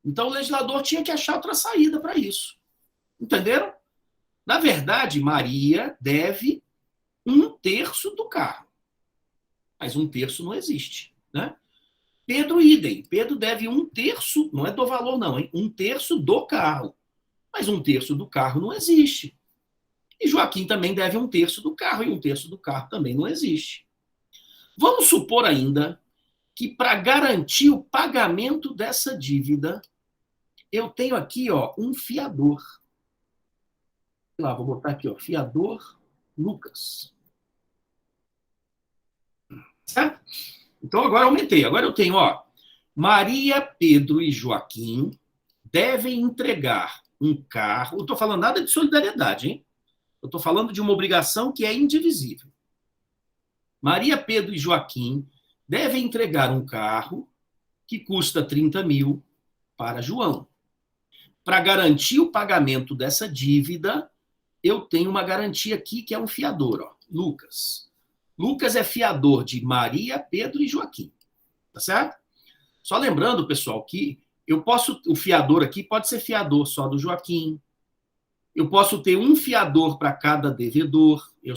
Então, o legislador tinha que achar outra saída para isso. Entenderam? Na verdade, Maria deve 1/3 do carro. Mas 1/3 não existe. Né? Pedro, idem. Pedro deve 1/3, não é do valor, não, hein? 1/3 do carro. Mas 1/3 do carro não existe. E Joaquim também deve 1/3 do carro, e 1/3 do carro também não existe. Vamos supor ainda que, para garantir o pagamento dessa dívida, eu tenho aqui, ó, um fiador. Sei lá, vou botar aqui, ó, fiador Lucas. Certo? Então agora aumentei. Agora eu tenho, ó, Maria, Pedro e Joaquim devem entregar um carro. Não estou falando nada de solidariedade, hein? Eu estou falando de uma obrigação que é indivisível. Maria, Pedro e Joaquim devem entregar um carro que custa 30 mil para João. Para garantir o pagamento dessa dívida, eu tenho uma garantia aqui que é um fiador, ó, Lucas. Lucas é fiador de Maria, Pedro e Joaquim. Tá certo? Só lembrando, pessoal, que o fiador aqui pode ser fiador só do Joaquim. Eu posso ter um fiador para cada devedor. Eu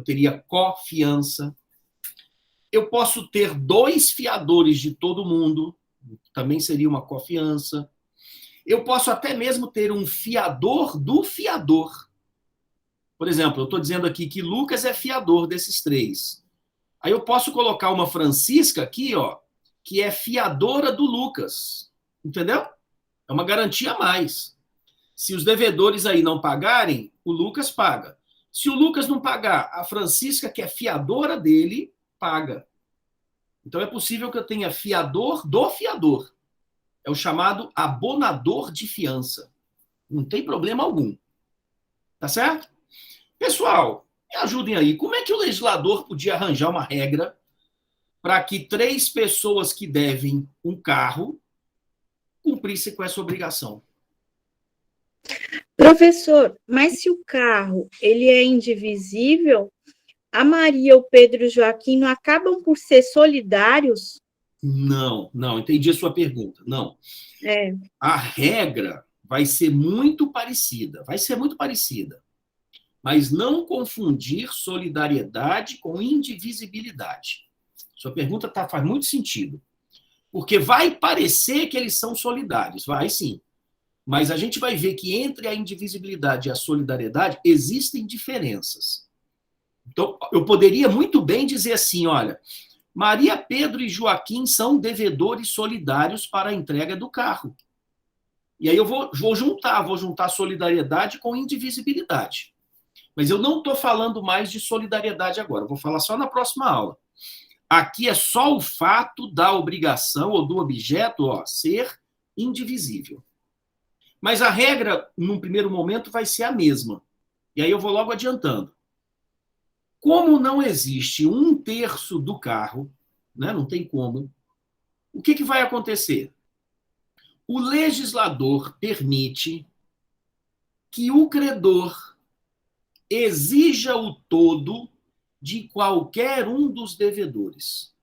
teria cofiança. Eu posso ter 2 fiadores de todo mundo. Também seria uma cofiança. Eu posso até mesmo ter um fiador do fiador. Por exemplo, eu estou dizendo aqui que Lucas é fiador desses 3. Aí eu posso colocar uma Francisca aqui, ó, que é fiadora do Lucas. Entendeu? É uma garantia a mais. Se os devedores aí não pagarem, o Lucas paga. Se o Lucas não pagar, a Francisca, que é fiadora dele, paga. Então é possível que eu tenha fiador do fiador. É o chamado abonador de fiança. Não tem problema algum. Tá certo? Pessoal, me ajudem aí. Como é que o legislador podia arranjar uma regra para que 3 pessoas que devem um carro cumprissem com essa obrigação? Professor, mas se o carro ele é indivisível, a Maria, o Pedro e o Joaquim não acabam por ser solidários? Não, entendi a sua pergunta. Não. É. A regra vai ser muito parecida, mas não confundir solidariedade com indivisibilidade. Sua pergunta faz muito sentido, porque vai parecer que eles são solidários, vai sim, mas a gente vai ver que entre a indivisibilidade e a solidariedade existem diferenças. Então, eu poderia muito bem dizer assim, olha, Maria, Pedro e Joaquim são devedores solidários para a entrega do carro. E aí eu vou juntar solidariedade com indivisibilidade. Mas eu não estou falando mais de solidariedade agora, eu vou falar só na próxima aula. Aqui é só o fato da obrigação ou do objeto, ó, ser indivisível. Mas a regra, num primeiro momento, vai ser a mesma. E aí eu vou logo adiantando. Como não existe 1/3 do carro, né, não tem como, o que vai acontecer? O legislador permite que o credor exija o todo de qualquer um dos devedores.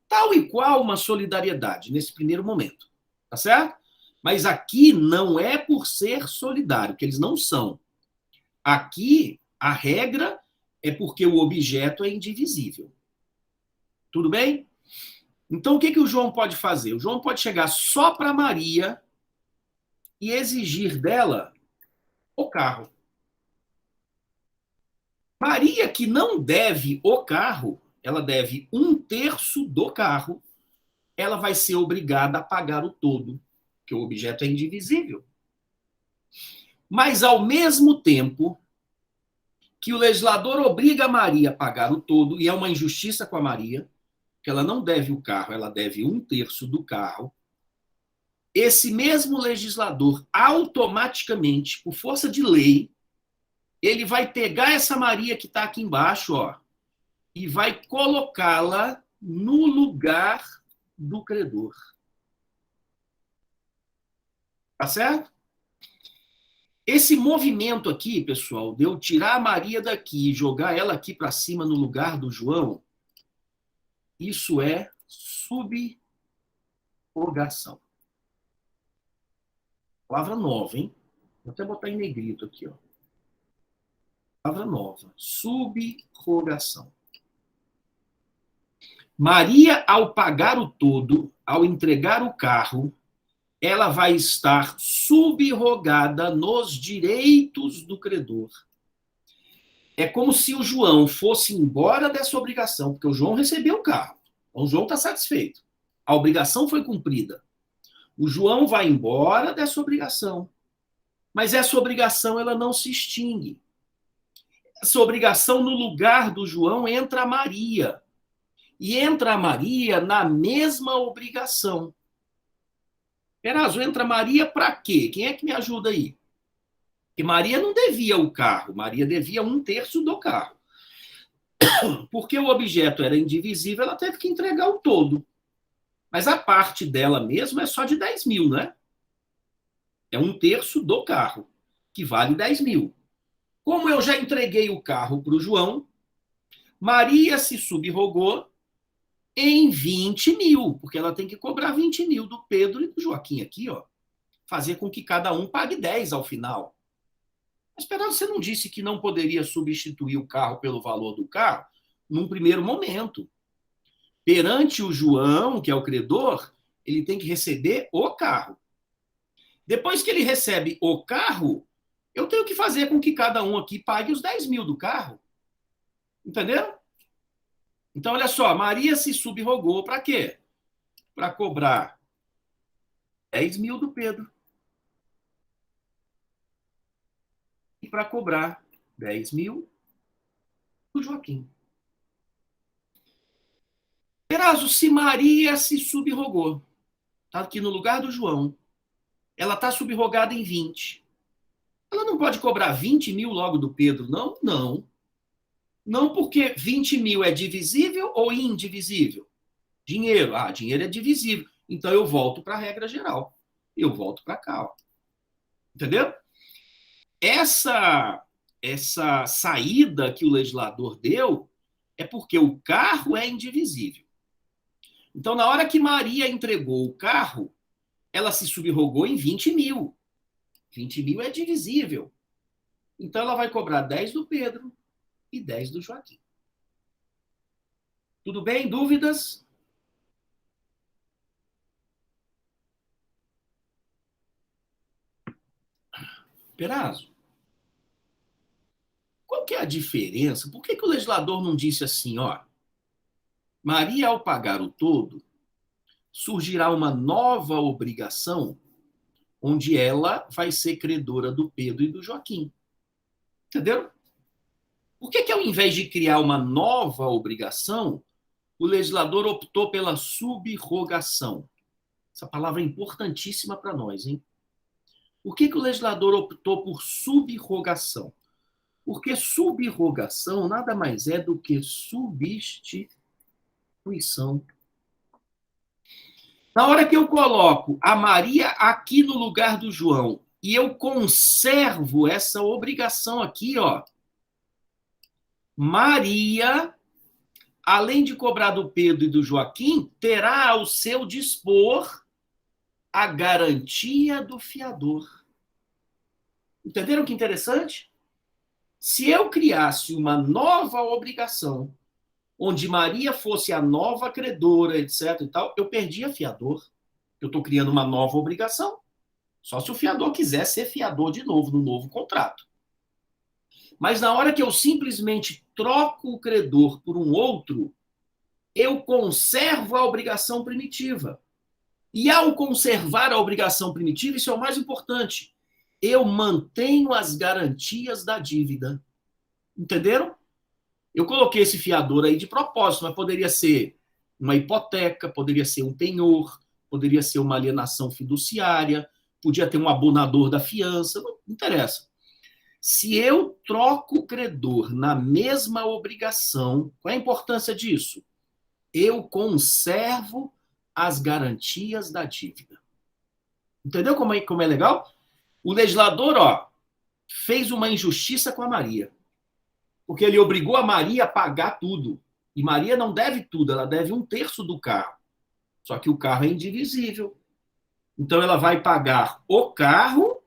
Tal e qual uma solidariedade nesse primeiro momento. Tá certo? Mas aqui não é por ser solidário, que eles não são. Aqui, a regra é porque o objeto é indivisível. Tudo bem? Então, o que o João pode fazer? O João pode chegar só para Maria e exigir dela o carro. Maria, que não deve o carro, ela deve 1/3 do carro, ela vai ser obrigada a pagar o todo, porque o objeto é indivisível. Mas, ao mesmo tempo que o legislador obriga a Maria a pagar o todo, e é uma injustiça com a Maria, que ela não deve o carro, ela deve 1/3 do carro, esse mesmo legislador, automaticamente, por força de lei, ele vai pegar essa Maria que está aqui embaixo, ó, e vai colocá-la no lugar do credor. Tá certo? Esse movimento aqui, pessoal, de eu tirar a Maria daqui e jogar ela aqui para cima no lugar do João, isso é subrogação. Palavra nova, hein? Vou até botar em negrito aqui, ó. Palavra nova. Subrogação. Maria, ao pagar o todo, ao entregar o carro, ela vai estar subrogada nos direitos do credor. É como se o João fosse embora dessa obrigação, porque o João recebeu o carro. Então, o João está satisfeito. A obrigação foi cumprida. O João vai embora dessa obrigação. Mas essa obrigação ela não se extingue. Essa obrigação, no lugar do João, entra a Maria. E entra a Maria na mesma obrigação. Perazzo, entra a Maria para quê? Quem é que me ajuda aí? Porque Maria não devia o carro, Maria devia 1/3 do carro. Porque o objeto era indivisível, ela teve que entregar o todo. Mas a parte dela mesma é só de 10 mil, né? É 1/3 do carro, que vale 10 mil. Como eu já entreguei o carro para o João, Maria se subrogou em 20 mil, porque ela tem que cobrar 20 mil do Pedro e do Joaquim aqui, ó. Fazer com que cada um pague 10 ao final. Mas, Pedro, você não disse que não poderia substituir o carro pelo valor do carro? Num primeiro momento. Perante o João, que é o credor, ele tem que receber o carro. Depois que ele recebe o carro, eu tenho que fazer com que cada um aqui pague os 10 mil do carro. Entenderam? Então, olha só, Maria se subrogou para quê? Para cobrar 10 mil do Pedro. E para cobrar 10 mil do Joaquim. Perazzo, se Maria se subrogou, está aqui no lugar do João, ela está subrogada em 20. Ela não pode cobrar 20 mil logo do Pedro, não? Não. Não, porque 20 mil é divisível ou indivisível? Dinheiro. Ah, dinheiro é divisível. Então eu volto para a regra geral. Eu volto para cá. Ó. Entendeu? Essa saída que o legislador deu é porque o carro é indivisível. Então, na hora que Maria entregou o carro, ela se subrogou em 20 mil. 20 mil é divisível. Então, ela vai cobrar 10 do Pedro e 10 do Joaquim. Tudo bem? Dúvidas? Perazzo, qual que é a diferença? Por que o legislador não disse assim, ó, Maria, ao pagar o todo, surgirá uma nova obrigação onde ela vai ser credora do Pedro e do Joaquim. Entenderam? Por que ao invés de criar uma nova obrigação, o legislador optou pela subrogação? Essa palavra é importantíssima para nós, hein? Por que o legislador optou por subrogação? Porque subrogação nada mais é do que substituição. Na hora que eu coloco a Maria aqui no lugar do João e eu conservo essa obrigação aqui, ó, Maria, além de cobrar do Pedro e do Joaquim, terá ao seu dispor a garantia do fiador. Entenderam que interessante? Se eu criasse uma nova obrigação, onde Maria fosse a nova credora, etc. e tal, eu perdia fiador. Eu estou criando uma nova obrigação. Só se o fiador quiser ser fiador de novo, no novo contrato. Mas na hora que eu simplesmente troco o credor por um outro, eu conservo a obrigação primitiva. E ao conservar a obrigação primitiva, isso é o mais importante, eu mantenho as garantias da dívida. Entenderam? Eu coloquei esse fiador aí de propósito, mas poderia ser uma hipoteca, poderia ser um penhor, poderia ser uma alienação fiduciária, podia ter um abonador da fiança, não interessa. Se eu troco o credor na mesma obrigação, qual é a importância disso? Eu conservo as garantias da dívida. Entendeu como é legal? O legislador, ó, fez uma injustiça com a Maria. Porque ele obrigou a Maria a pagar tudo. E Maria não deve tudo, ela deve 1/3 do carro. Só que o carro é indivisível. Então ela vai pagar o carro,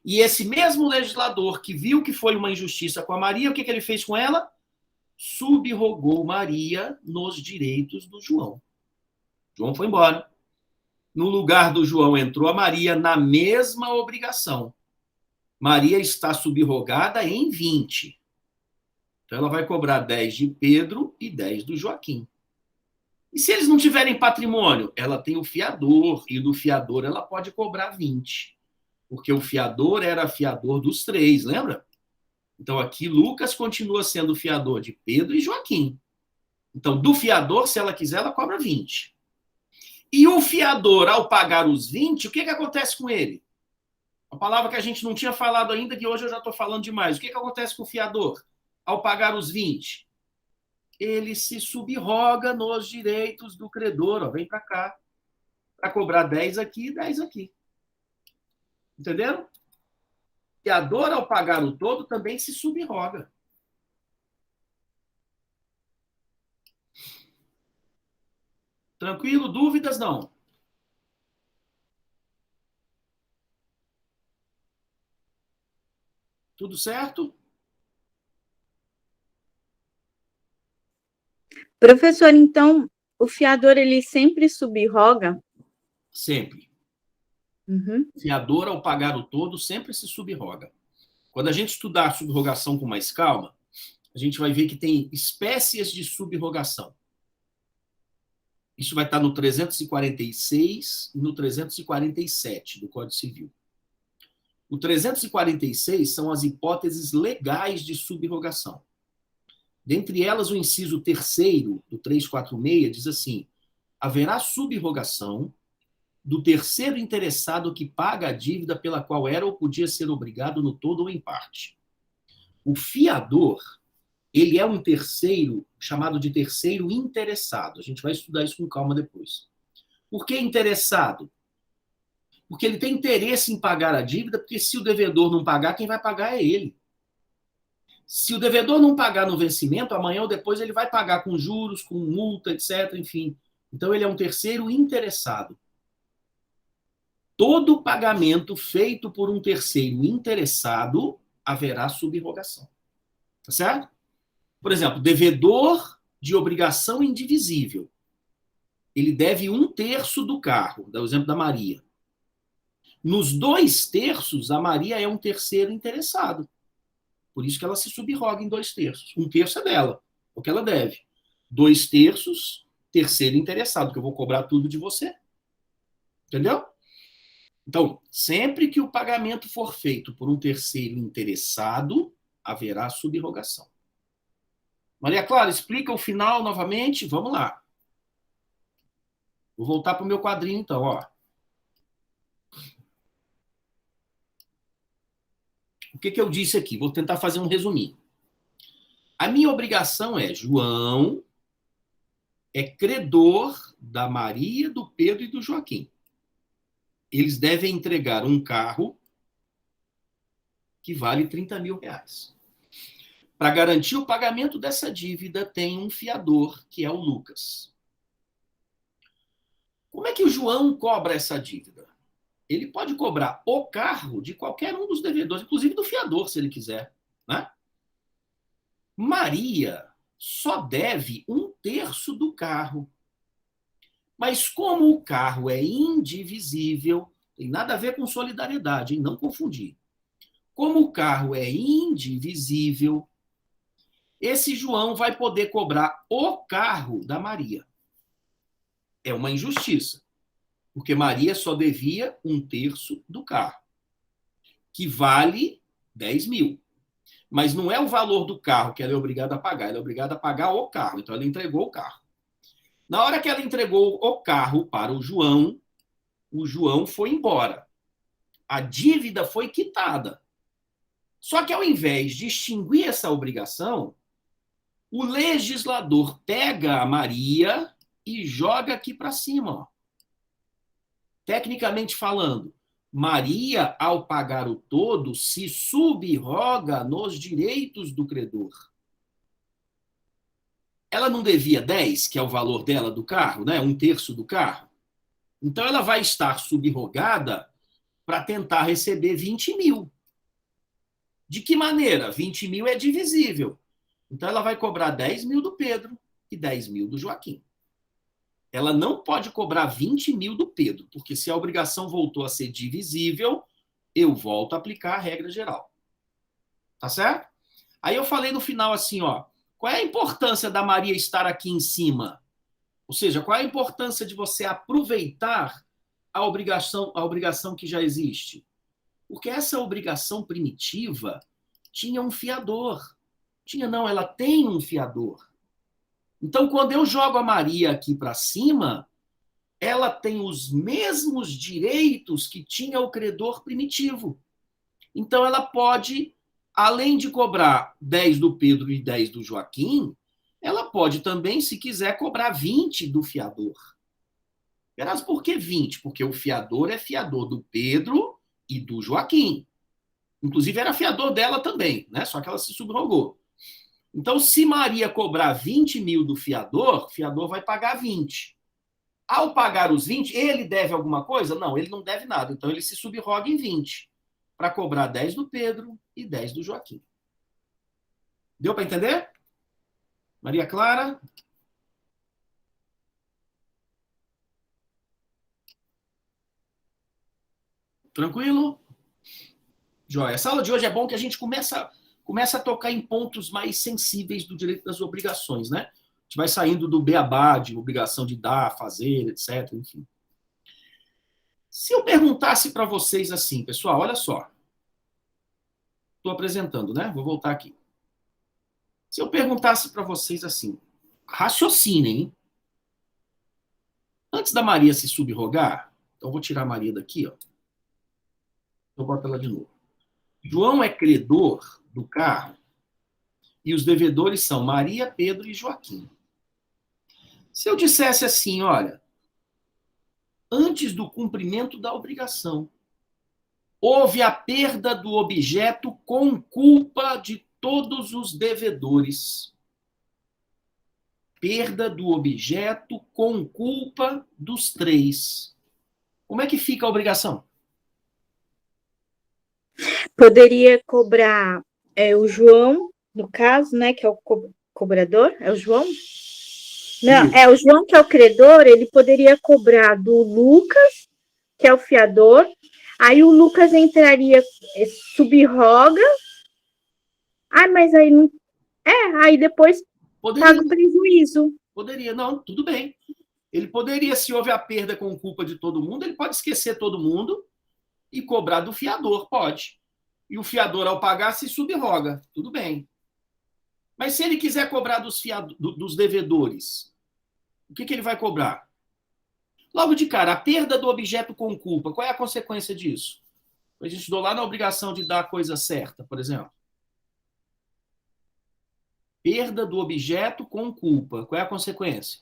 e esse mesmo legislador que viu que foi uma injustiça com a Maria, o que ele fez com ela? subrogou Maria nos direitos do João. João foi embora. No lugar do João entrou a Maria na mesma obrigação. Maria está subrogada em 20. Então ela vai cobrar 10 de Pedro e 10 do Joaquim. E se eles não tiverem patrimônio? Ela tem o fiador, e do fiador ela pode cobrar 20. Porque o fiador era fiador dos 3, lembra? Então aqui Lucas continua sendo fiador de Pedro e Joaquim. Então do fiador, se ela quiser, ela cobra 20. E o fiador, ao pagar os 20, o que acontece com ele? Uma palavra que a gente não tinha falado ainda, que hoje eu já estou falando demais. O que acontece com o fiador ao pagar os 20? Ele se subroga nos direitos do credor. Ó, vem para cá. Para cobrar 10 aqui e 10 aqui. Entenderam? O fiador, ao pagar o todo, também se subroga. Tranquilo? Dúvidas? Não. Tudo certo? Professor, então, o fiador, ele sempre subroga? Sempre. Uhum. O fiador, ao pagar o todo, sempre se subroga. Quando a gente estudar a subrogação com mais calma, a gente vai ver que tem espécies de subrogação. Isso vai estar no 346 e no 347 do Código Civil. O 346 são as hipóteses legais de subrogação. Dentre elas, o inciso 3º do 346 diz assim: haverá subrogação do terceiro interessado que paga a dívida pela qual era ou podia ser obrigado no todo ou em parte. O fiador, ele é um terceiro, chamado de terceiro interessado. A gente vai estudar isso com calma depois. Por que interessado? Porque ele tem interesse em pagar a dívida, porque se o devedor não pagar, quem vai pagar é ele. Se o devedor não pagar no vencimento, amanhã ou depois ele vai pagar com juros, com multa, etc. Enfim. Então ele é um terceiro interessado. Todo pagamento feito por um terceiro interessado haverá subrogação. Tá certo? Por exemplo, devedor de obrigação indivisível. Ele deve 1/3 do carro, dá o exemplo da Maria. Nos 2/3, a Maria é um terceiro interessado. Por isso que ela se subroga em 2/3. 1/3 é dela, o que ela deve. 2/3, terceiro interessado, que eu vou cobrar tudo de você. Entendeu? Então, sempre que o pagamento for feito por um terceiro interessado, haverá subrogação. Maria Clara, explica o final novamente. Vamos lá. Vou voltar para o meu quadrinho, então, ó. O que eu disse aqui? Vou tentar fazer um resuminho. A minha obrigação é: João é credor da Maria, do Pedro e do Joaquim. Eles devem entregar um carro que vale 30 mil reais. Para garantir o pagamento dessa dívida, tem um fiador, que é o Lucas. Como é que o João cobra essa dívida? Ele pode cobrar o carro de qualquer um dos devedores, inclusive do fiador, se ele quiser. Né? Maria só deve 1/3 do carro. Mas como o carro é indivisível, tem nada a ver com solidariedade, hein? Não confundir. Como o carro é indivisível, esse João vai poder cobrar o carro da Maria. É uma injustiça, porque Maria só devia 1/3 do carro, que vale 10 mil. Mas não é o valor do carro que ela é obrigada a pagar, ela é obrigada a pagar o carro. Então ela entregou o carro. Na hora que ela entregou o carro para o João foi embora. A dívida foi quitada. Só que ao invés de extinguir essa obrigação, o legislador pega a Maria e joga aqui para cima. Ó. Tecnicamente falando, Maria, ao pagar o todo, se subroga nos direitos do credor. Ela não devia 10, que é o valor dela do carro, né? 1/3 do carro. Então ela vai estar subrogada para tentar receber 20 mil. De que maneira? 20 mil é divisível. Então, ela vai cobrar 10 mil do Pedro e 10 mil do Joaquim. Ela não pode cobrar 20 mil do Pedro, porque se a obrigação voltou a ser divisível, eu volto a aplicar a regra geral. Tá certo? Aí eu falei no final assim, ó, qual é a importância da Maria estar aqui em cima? Ou seja, qual é a importância de você aproveitar a obrigação que já existe? Porque essa obrigação primitiva tinha um fiador. Tinha não, ela tem um fiador. Então, quando eu jogo a Maria aqui para cima, ela tem os mesmos direitos que tinha o credor primitivo. Então, ela pode, além de cobrar 10 do Pedro e 10 do Joaquim, ela pode também, se quiser, cobrar 20 do fiador. Verás, por que 20? Porque o fiador é fiador do Pedro e do Joaquim. Inclusive, era fiador dela também, né? Só que ela se subrogou. Então, se Maria cobrar 20 mil do fiador, o fiador vai pagar 20. Ao pagar os 20, ele deve alguma coisa? Não, ele não deve nada. Então, ele se subroga em 20 para cobrar 10 do Pedro e 10 do Joaquim. Deu para entender? Maria Clara? Tranquilo? Joia. A sala de hoje é bom que a gente começa a tocar em pontos mais sensíveis do direito das obrigações, né? A gente vai saindo do beabá, de obrigação de dar, fazer, etc. Enfim. Se eu perguntasse para vocês assim, pessoal, olha só. Estou apresentando, né? Vou voltar aqui. Se eu perguntasse para vocês assim, raciocinem, hein? Antes da Maria se subrogar, então eu vou tirar a Maria daqui, ó. Eu boto ela de novo. João é credor do carro e os devedores são Maria, Pedro e Joaquim. Se eu dissesse assim, olha, antes do cumprimento da obrigação, houve a perda do objeto com culpa de todos os devedores. Perda do objeto com culpa dos três. Como é que fica a obrigação? Poderia cobrar o João, no caso, né, que é o cobrador, é o João? Não, Isso. é o João que é o credor, ele poderia cobrar do Lucas, que é o fiador, aí o Lucas entraria, subroga, mas aí não... aí depois paga o prejuízo. Poderia, não, tudo bem. Ele poderia, se houve a perda com culpa de todo mundo, ele pode esquecer todo mundo e cobrar do fiador, pode. E o fiador, ao pagar, se subroga, tudo bem. Mas se ele quiser cobrar dos devedores, o que ele vai cobrar? Logo de cara, a perda do objeto com culpa, qual é a consequência disso? A gente estudou lá na obrigação de dar a coisa certa, por exemplo. Perda do objeto com culpa, qual é a consequência?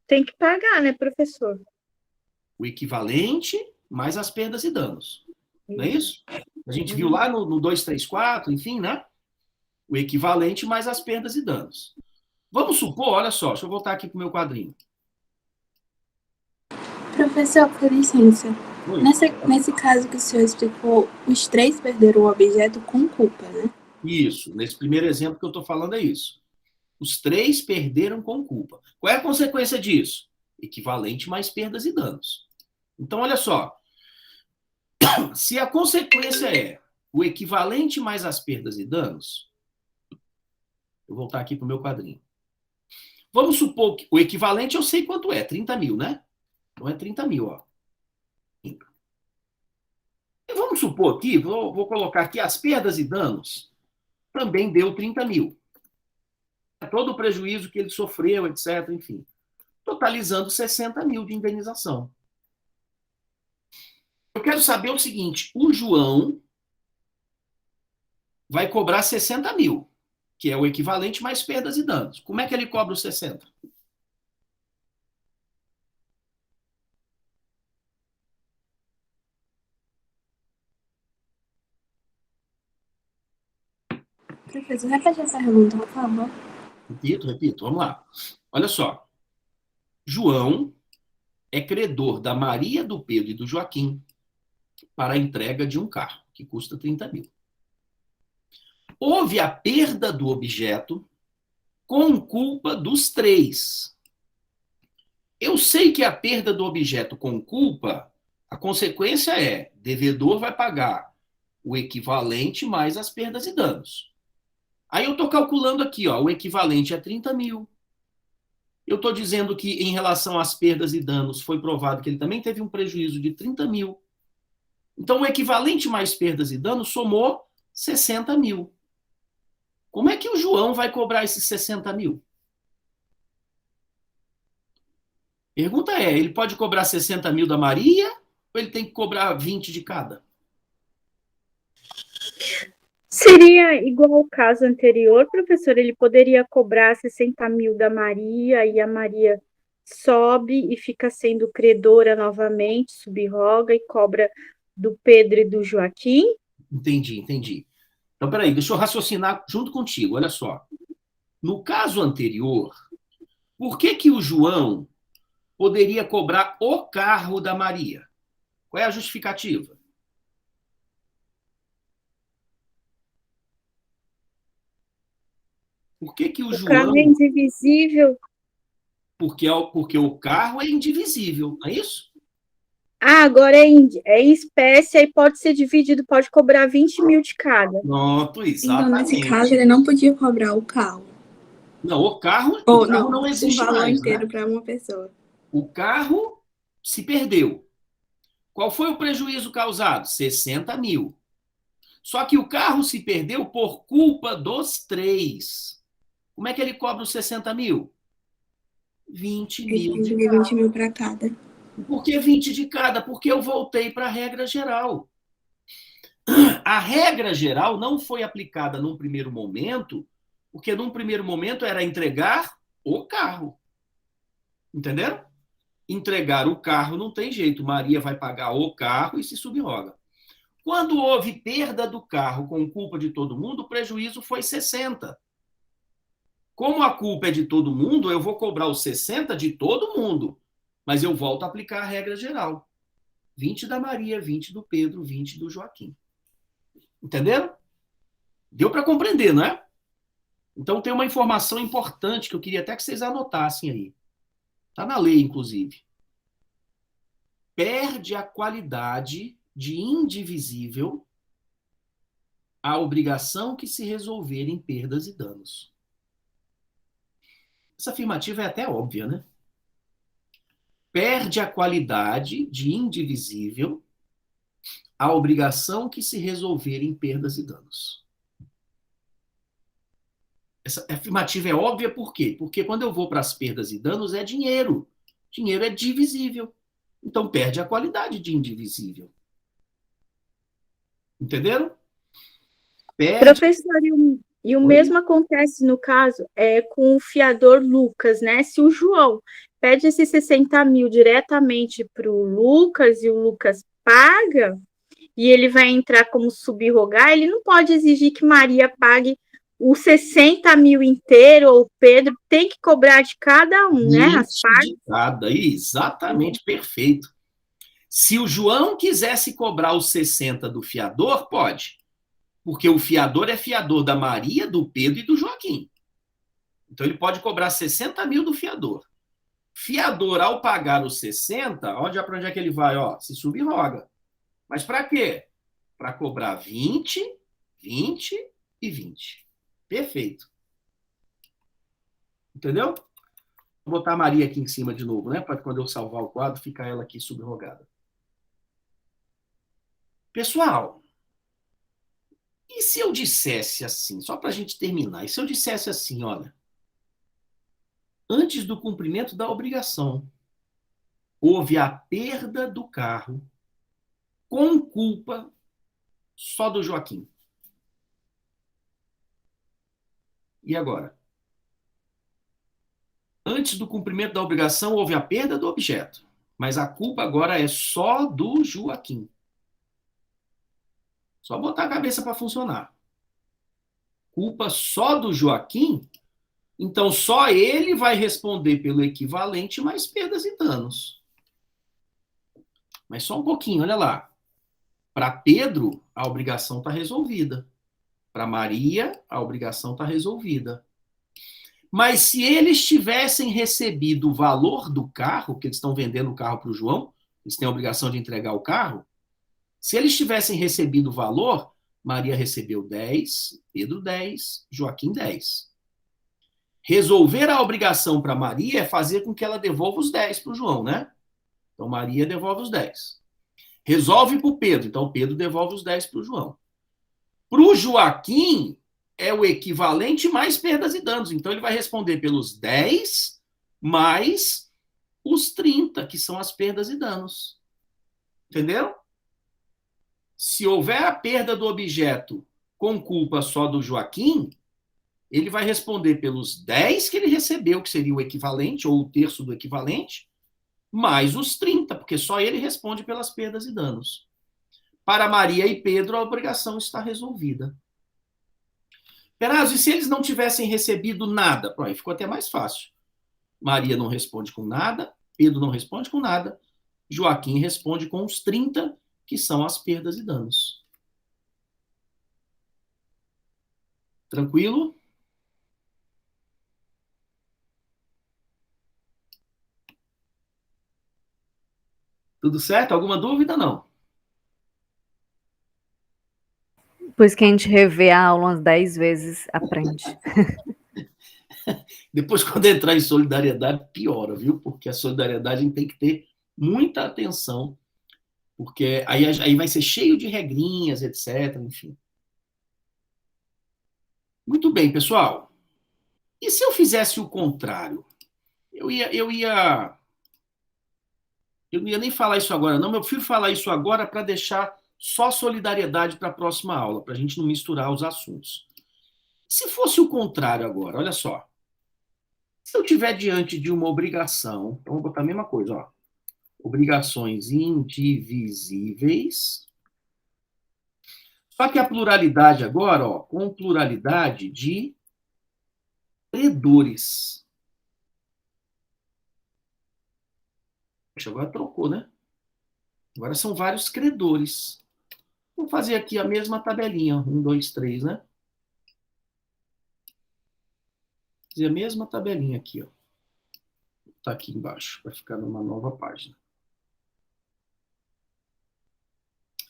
Tem que pagar, né, professor? O equivalente mais as perdas e danos. Não é isso? A gente viu lá no 234, enfim, né? O equivalente mais as perdas e danos. Vamos supor, olha só, deixa eu voltar aqui para o meu quadrinho. Professor, com licença. Nesse caso que o senhor explicou, os três perderam o objeto com culpa, né? Isso, nesse primeiro exemplo que eu estou falando é isso. Os três perderam com culpa. Qual é a consequência disso? Equivalente mais perdas e danos. Então, olha só. Se a consequência é o equivalente mais as perdas e danos, eu vou voltar aqui para o meu quadrinho. Vamos supor que o equivalente eu sei quanto é, 30 mil, né? Então é 30 mil, ó. E vamos supor aqui, vou colocar aqui as perdas e danos, também deu 30 mil. Todo o prejuízo que ele sofreu, etc, enfim. Totalizando 60 mil de indenização. Eu quero saber o seguinte, o João vai cobrar 60 mil, que é o equivalente mais perdas e danos. Como é que ele cobra os 60? Professor, repete essa pergunta, por favor. Repito, vamos lá. Olha só. João é credor da Maria, do Pedro e do Joaquim para a entrega de um carro, que custa 30 mil. houve a perda do objeto com culpa dos três. Eu sei que a perda do objeto com culpa, a consequência é, devedor vai pagar o equivalente mais as perdas e danos. Aí eu estou calculando aqui, ó, o equivalente é 30 mil. Eu estou dizendo que, em relação às perdas e danos, foi provado que ele também teve um prejuízo de 30 mil. Então, o equivalente mais perdas e danos somou 60 mil. Como é que o João vai cobrar esses 60 mil? Pergunta é, ele pode cobrar 60 mil da Maria ou ele tem que cobrar 20 de cada? Seria igual ao caso anterior, professor, ele poderia cobrar 60 mil da Maria e a Maria sobe e fica sendo credora novamente, subroga e cobra do Pedro e do Joaquim? Entendi. Então, peraí, deixa eu raciocinar junto contigo, olha só. No caso anterior, por que o João poderia cobrar o carro da Maria? Qual é a justificativa? Por que o O João... carro é indivisível. Porque o carro é indivisível, não é isso? Ah, agora é em espécie, aí pode ser dividido, pode cobrar 20 mil de cada. Pronto, Então, nesse exatamente. caso, ele não podia cobrar o carro. Não, o carro Ou não existe o valor mais, inteiro né? para uma pessoa. O carro se perdeu. Qual foi o prejuízo causado? 60 mil. Só que o carro se perdeu por culpa dos três. Como é que ele cobra os 60 mil? 20 Ele mil tem de que ver cada. 20 mil para cada. Por que 20 de cada? Porque eu voltei para a regra geral. A regra geral não foi aplicada num primeiro momento, porque num primeiro momento era entregar o carro. Entenderam? Entregar o carro não tem jeito. Maria vai pagar o carro e se subroga. Quando houve perda do carro com culpa de todo mundo, o prejuízo foi 60. Como a culpa é de todo mundo, eu vou cobrar os 60 de todo mundo. Mas eu volto a aplicar a regra geral. 20 da Maria, 20 do Pedro, 20 do Joaquim. Entenderam? Deu para compreender, não é? Então tem uma informação importante que eu queria até que vocês anotassem aí. Está na lei, inclusive. Perde a qualidade de indivisível a obrigação que se resolver em perdas e danos. Essa afirmativa é até óbvia, né? Perde a qualidade de indivisível a obrigação que se resolver em perdas e danos. Essa afirmativa é óbvia por quê? Porque quando eu vou para as perdas e danos é dinheiro. Dinheiro é divisível. Então perde a qualidade de indivisível. Entenderam? Perde... Professor, e o mesmo acontece no caso com o fiador Lucas, né? Se o João pede esses 60 mil diretamente para o Lucas e o Lucas paga, e ele vai entrar como subrogar, ele não pode exigir que Maria pague os 60 mil inteiro, ou o Pedro tem que cobrar de cada um, né? As partes. De cada, exatamente, perfeito. Se o João quisesse cobrar os 60 do fiador, pode. Porque o fiador é fiador da Maria, do Pedro e do Joaquim. Então ele pode cobrar 60 mil do fiador. Fiador, ao pagar os 60, para onde é que ele vai? Ó, se subroga. Mas para quê? Para cobrar 20, 20 e 20. Perfeito. Entendeu? Vou botar a Maria aqui em cima de novo, né? Para quando eu salvar o quadro, ficar ela aqui subrogada. Pessoal, e se eu dissesse assim, só para a gente terminar, e se eu dissesse assim, olha, antes do cumprimento da obrigação, houve a perda do carro com culpa só do Joaquim. E agora? Antes do cumprimento da obrigação, houve a perda do objeto, mas a culpa agora é só do Joaquim. Só botar a cabeça para funcionar. Culpa só do Joaquim, então só ele vai responder pelo equivalente mais perdas e danos. Mas só um pouquinho, olha lá. Para Pedro, a obrigação está resolvida. Para Maria, a obrigação está resolvida. Mas se eles tivessem recebido o valor do carro, que eles estão vendendo o carro para o João, eles têm a obrigação de entregar o carro, se eles tivessem recebido o valor, Maria recebeu 10, Pedro 10, Joaquim 10. Resolver a obrigação para Maria é fazer com que ela devolva os 10 para o João, né? Então Maria devolve os 10. Resolve para o Pedro, então Pedro devolve os 10 para o João. Para o Joaquim, é o equivalente mais perdas e danos. Então, ele vai responder pelos 10 mais os 30, que são as perdas e danos. Entendeu? Se houver a perda do objeto com culpa só do Joaquim, ele vai responder pelos 10 que ele recebeu, que seria o equivalente, ou o terço do equivalente, mais os 30, porque só ele responde pelas perdas e danos. Para Maria e Pedro, a obrigação está resolvida. Perazzo, e se eles não tivessem recebido nada? Aí ficou até mais fácil. Maria não responde com nada, Pedro não responde com nada, Joaquim responde com os 30, que são as perdas e danos. Tranquilo? Tudo certo? Alguma dúvida? Não. Depois que a gente revê a aula umas 10 vezes, aprende. Depois, quando entrar em solidariedade, piora, viu? Porque a solidariedade a gente tem que ter muita atenção, porque aí vai ser cheio de regrinhas, etc. Enfim. Muito bem, pessoal. E se eu fizesse o contrário? Eu não ia nem falar isso agora, não, mas eu prefiro falar isso agora para deixar só solidariedade para a próxima aula, para a gente não misturar os assuntos. Se fosse o contrário agora, olha só. Se eu estiver diante de uma obrigação, então vou botar a mesma coisa, ó. Obrigações indivisíveis. Só que a pluralidade agora, ó, com pluralidade de credores. Poxa, agora trocou, né? Agora são vários credores. Vou fazer aqui a mesma tabelinha. 1, 2, 3, né? Fazer a mesma tabelinha aqui, ó. Tá aqui embaixo, vai ficar numa nova página.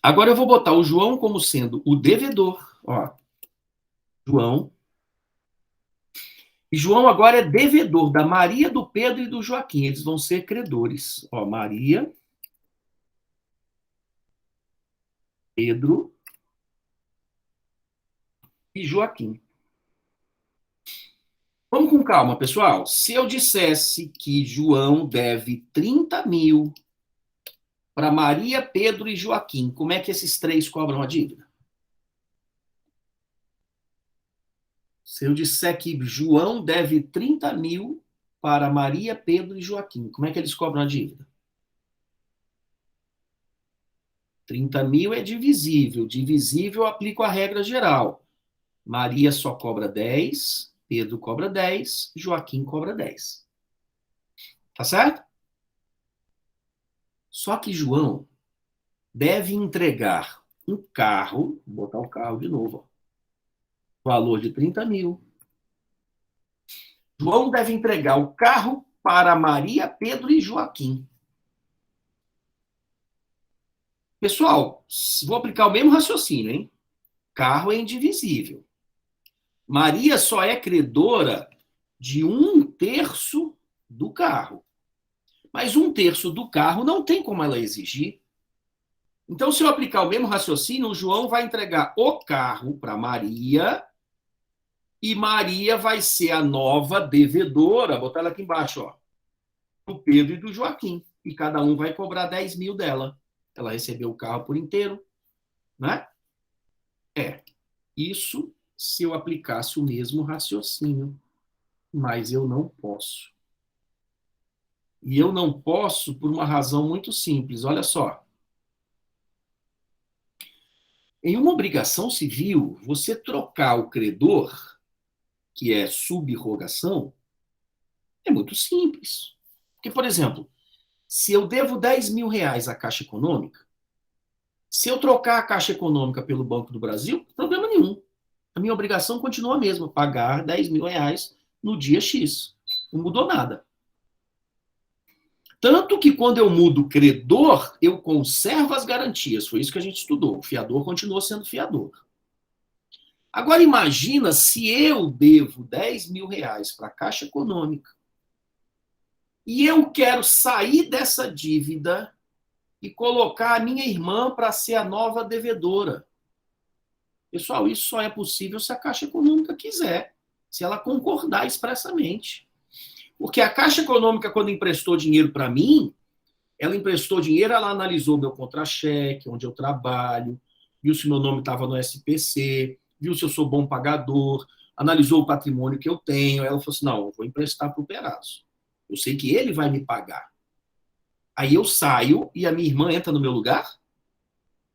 Agora eu vou botar o João como sendo o devedor, ó. João. E João agora é devedor da Maria, do Pedro e do Joaquim. Eles vão ser credores. Ó, Maria, Pedro e Joaquim. Vamos com calma, pessoal. Se eu dissesse que João deve 30 mil para Maria, Pedro e Joaquim, como é que esses três cobram a dívida? Se eu disser que João deve 30 mil para Maria, Pedro e Joaquim, como é que eles cobram a dívida? 30 mil é divisível. Divisível, eu aplico a regra geral. Maria só cobra 10, Pedro cobra 10, Joaquim cobra 10. Tá certo? Só que João deve entregar um carro, vou botar o carro de novo, ó, valor de 30 mil. João deve entregar o carro para Maria, Pedro e Joaquim. Pessoal, vou aplicar o mesmo raciocínio, hein? Carro é indivisível. Maria só é credora de 1/3 do carro. Mas 1/3 do carro não tem como ela exigir. Então, se eu aplicar o mesmo raciocínio, o João vai entregar o carro para Maria e Maria vai ser a nova devedora, botar ela aqui embaixo, ó, do Pedro e do Joaquim. E cada um vai cobrar 10 mil dela. Ela recebeu o carro por inteiro, né? Isso se eu aplicasse o mesmo raciocínio. Mas eu não posso. E eu não posso por uma razão muito simples. Olha só. Em uma obrigação civil, você trocar o credor, que é subrogação, é muito simples. Porque, por exemplo, se eu devo 10 mil reais à Caixa Econômica, se eu trocar a Caixa Econômica pelo Banco do Brasil, problema nenhum. A minha obrigação continua a mesma, pagar 10 mil reais no dia X. Não mudou nada. Tanto que quando eu mudo o credor, eu conservo as garantias. Foi isso que a gente estudou. O fiador continua sendo fiador. Agora imagina se eu devo 10 mil reais para a Caixa Econômica e eu quero sair dessa dívida e colocar a minha irmã para ser a nova devedora. Pessoal, isso só é possível se a Caixa Econômica quiser, se ela concordar expressamente. Porque a Caixa Econômica, quando emprestou dinheiro para mim, ela emprestou dinheiro, ela analisou meu contra-cheque, onde eu trabalho, viu se meu nome estava no SPC, viu se eu sou bom pagador, analisou o patrimônio que eu tenho. Ela falou assim, não, eu vou emprestar para o Perazzo. Eu sei que ele vai me pagar. Aí eu saio e a minha irmã entra no meu lugar?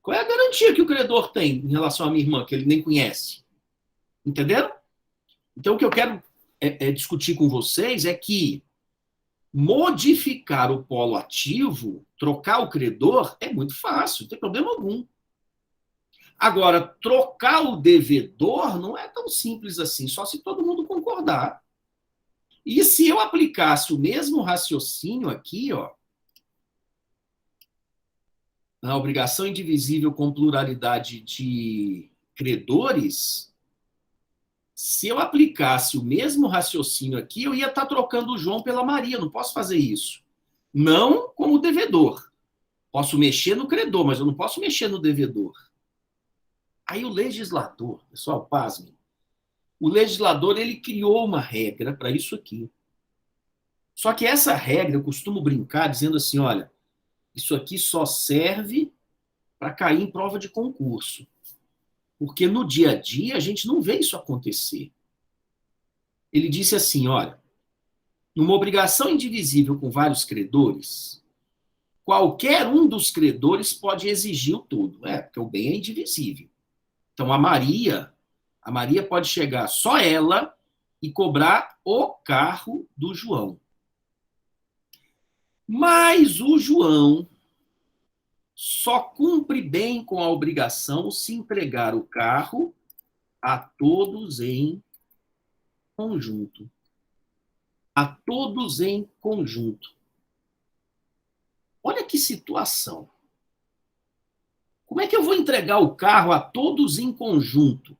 Qual é a garantia que o credor tem em relação à minha irmã, que ele nem conhece? Entenderam? Então, o que eu quero discutir com vocês é que modificar o polo ativo, trocar o credor, é muito fácil, não tem problema algum. Agora, trocar o devedor não é tão simples assim, só se todo mundo concordar. E se eu aplicasse o mesmo raciocínio aqui, ó, na obrigação indivisível com pluralidade de credores, se eu aplicasse o mesmo raciocínio aqui, eu ia estar trocando o João pela Maria. Eu não posso fazer isso. Não como devedor. Posso mexer no credor, mas eu não posso mexer no devedor. Aí o legislador, pessoal, pasmem, o legislador ele criou uma regra para isso aqui. Só que essa regra, eu costumo brincar dizendo assim, olha, isso aqui só serve para cair em prova de concurso. Porque no dia a dia a gente não vê isso acontecer. Ele disse assim, olha, numa obrigação indivisível com vários credores, qualquer um dos credores pode exigir o todo. Porque o bem é indivisível. Então a Maria pode chegar só ela e cobrar o carro do João. Mas o João só cumpre bem com a obrigação se entregar o carro a todos em conjunto. A todos em conjunto. Olha que situação. Como é que eu vou entregar o carro a todos em conjunto?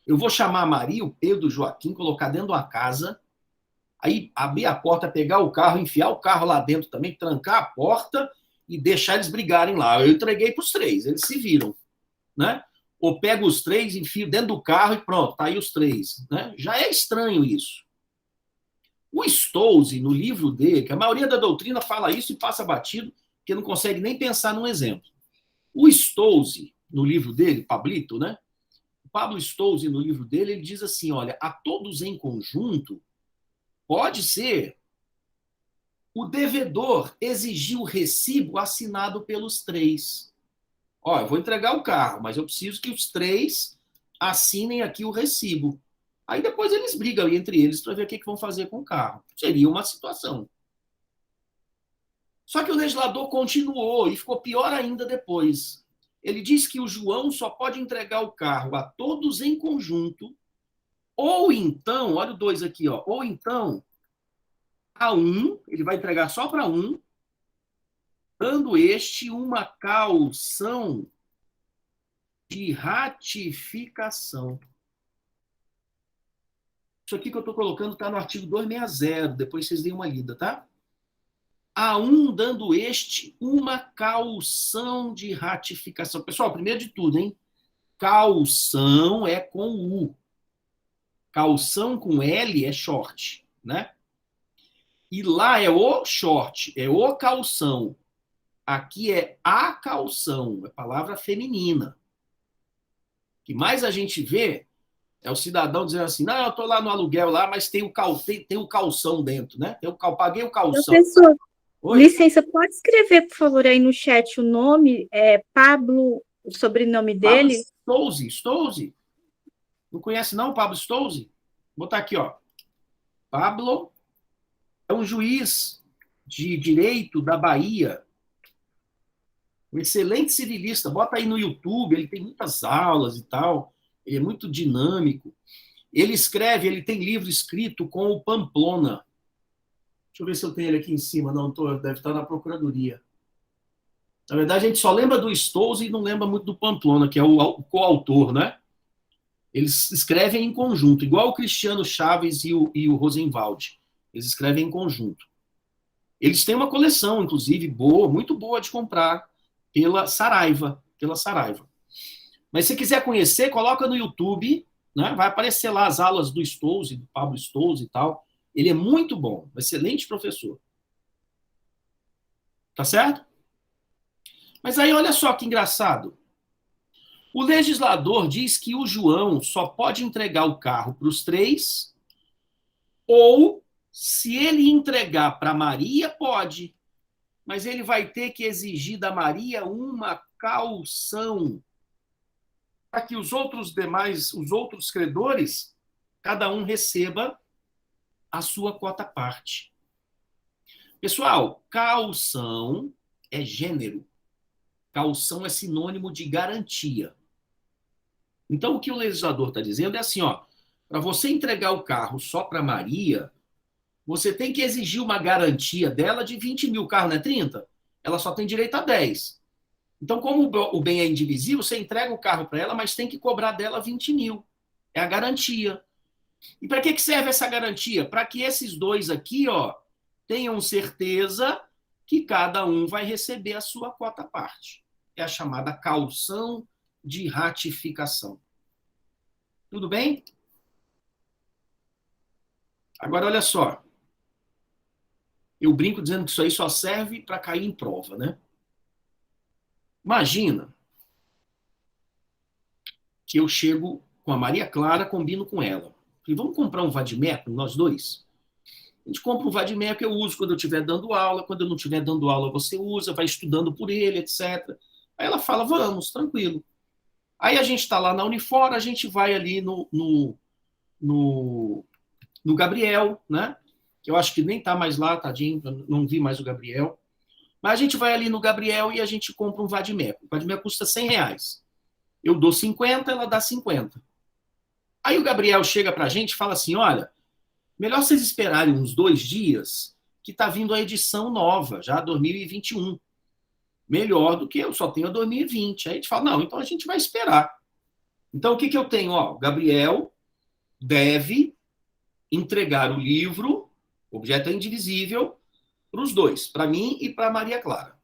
Eu vou chamar a Maria, o Pedro, o Joaquim, colocar dentro de uma casa, aí abrir a porta, pegar o carro, enfiar o carro lá dentro também, trancar a porta e deixar eles brigarem lá. Eu entreguei para os três, eles se viram, né? Ou pego os três, enfio dentro do carro e pronto, tá aí os três, né? Já é estranho isso. O Stolze, no livro dele, que a maioria da doutrina fala isso e passa batido, porque não consegue nem pensar num exemplo. O Stolze, no livro dele, Pablito, né? O Pablo Stolze, no livro dele, ele diz assim, olha, a todos em conjunto pode ser o devedor exigir o recibo assinado pelos três. Ó, eu vou entregar o carro, mas eu preciso que os três assinem aqui o recibo. Aí depois eles brigam entre eles para ver o que vão fazer com o carro. Seria uma situação. Só que o legislador continuou e ficou pior ainda depois. Ele diz que o João só pode entregar o carro a todos em conjunto, ou então, olha o 2 aqui, ó, ou então a um, ele vai entregar só para um, dando este uma caução de ratificação. Isso aqui que eu estou colocando está no artigo 260, depois vocês deem uma lida, tá? A um dando este uma caução de ratificação. Pessoal, primeiro de tudo, hein? Caução é com U. Caução com L é short, né? E lá é o short, é o calção. Aqui é a calção, é palavra feminina. O que mais a gente vê é o cidadão dizendo assim, não, eu estou lá no aluguel lá, mas tem o calção dentro, né? Paguei o calção. Professor, licença, pode escrever, por favor, aí no chat o nome, Pablo, o sobrenome dele? Stolze. Não conhece não, Pablo Stolze? Vou botar aqui, ó. Pablo é um juiz de direito da Bahia, um excelente civilista. Bota aí no YouTube, ele tem muitas aulas e tal. ele é muito dinâmico. Ele escreve, ele tem livro escrito com o Pamplona. Deixa eu ver se eu tenho ele aqui em cima. Não, deve estar na Procuradoria. Na verdade, a gente só lembra do Stolze e não lembra muito do Pamplona, que é o coautor, né? Eles escrevem em conjunto, igual o Cristiano Chaves e o Rosenwald. Eles escrevem em conjunto. Eles têm uma coleção, inclusive, boa, muito boa de comprar pela Saraiva. Mas se quiser conhecer, coloca no YouTube, né? Vai aparecer lá as aulas do Stolze, do Pablo Stolze e tal. Ele é muito bom, um excelente professor. Tá certo? Mas aí, olha só que engraçado. O legislador diz que o João só pode entregar o carro para os 3, ou, se ele entregar para Maria, pode. Mas ele vai ter que exigir da Maria uma caução para que os outros credores, cada um receba a sua quota parte. Pessoal, caução é gênero. Caução é sinônimo de garantia. Então, o que o legislador está dizendo é assim, ó, para você entregar o carro só para Maria, você tem que exigir uma garantia dela de 20 mil. O carro não é 30? Ela só tem direito a 10. Então, como o bem é indivisível, você entrega o carro para ela, mas tem que cobrar dela 20 mil. É a garantia. E para que serve essa garantia? Para que esses dois aqui, ó, tenham certeza que cada um vai receber a sua quota parte. É a chamada caução de ratificação. Tudo bem? Agora, olha só. Eu brinco dizendo que isso aí só serve para cair em prova, né? Imagina que eu chego com a Maria Clara, combino com ela. Falei, vamos comprar um vadimeco, nós dois? A gente compra um vadimeco, eu uso quando eu estiver dando aula, quando eu não estiver dando aula você usa, vai estudando por ele, etc. Aí ela fala, vamos, tranquilo. Aí a gente está lá na Unifora, a gente vai ali no Gabriel, né? Que eu acho que nem está mais lá, tadinho, não vi mais o Gabriel. Mas a gente vai ali no Gabriel e a gente compra um vadimeco. O vadimeco custa R$100. Eu dou 50, ela dá 50. Aí o Gabriel chega para a gente e fala assim, olha, melhor vocês esperarem uns 2 dias, que está vindo a edição nova, já 2021. Melhor do que eu só tenho a 2020. Aí a gente fala, não, então a gente vai esperar. Então o que eu tenho? Ó, o Gabriel deve entregar o livro, Objeto é Indivisível, para os dois, para mim e para Maria Clara.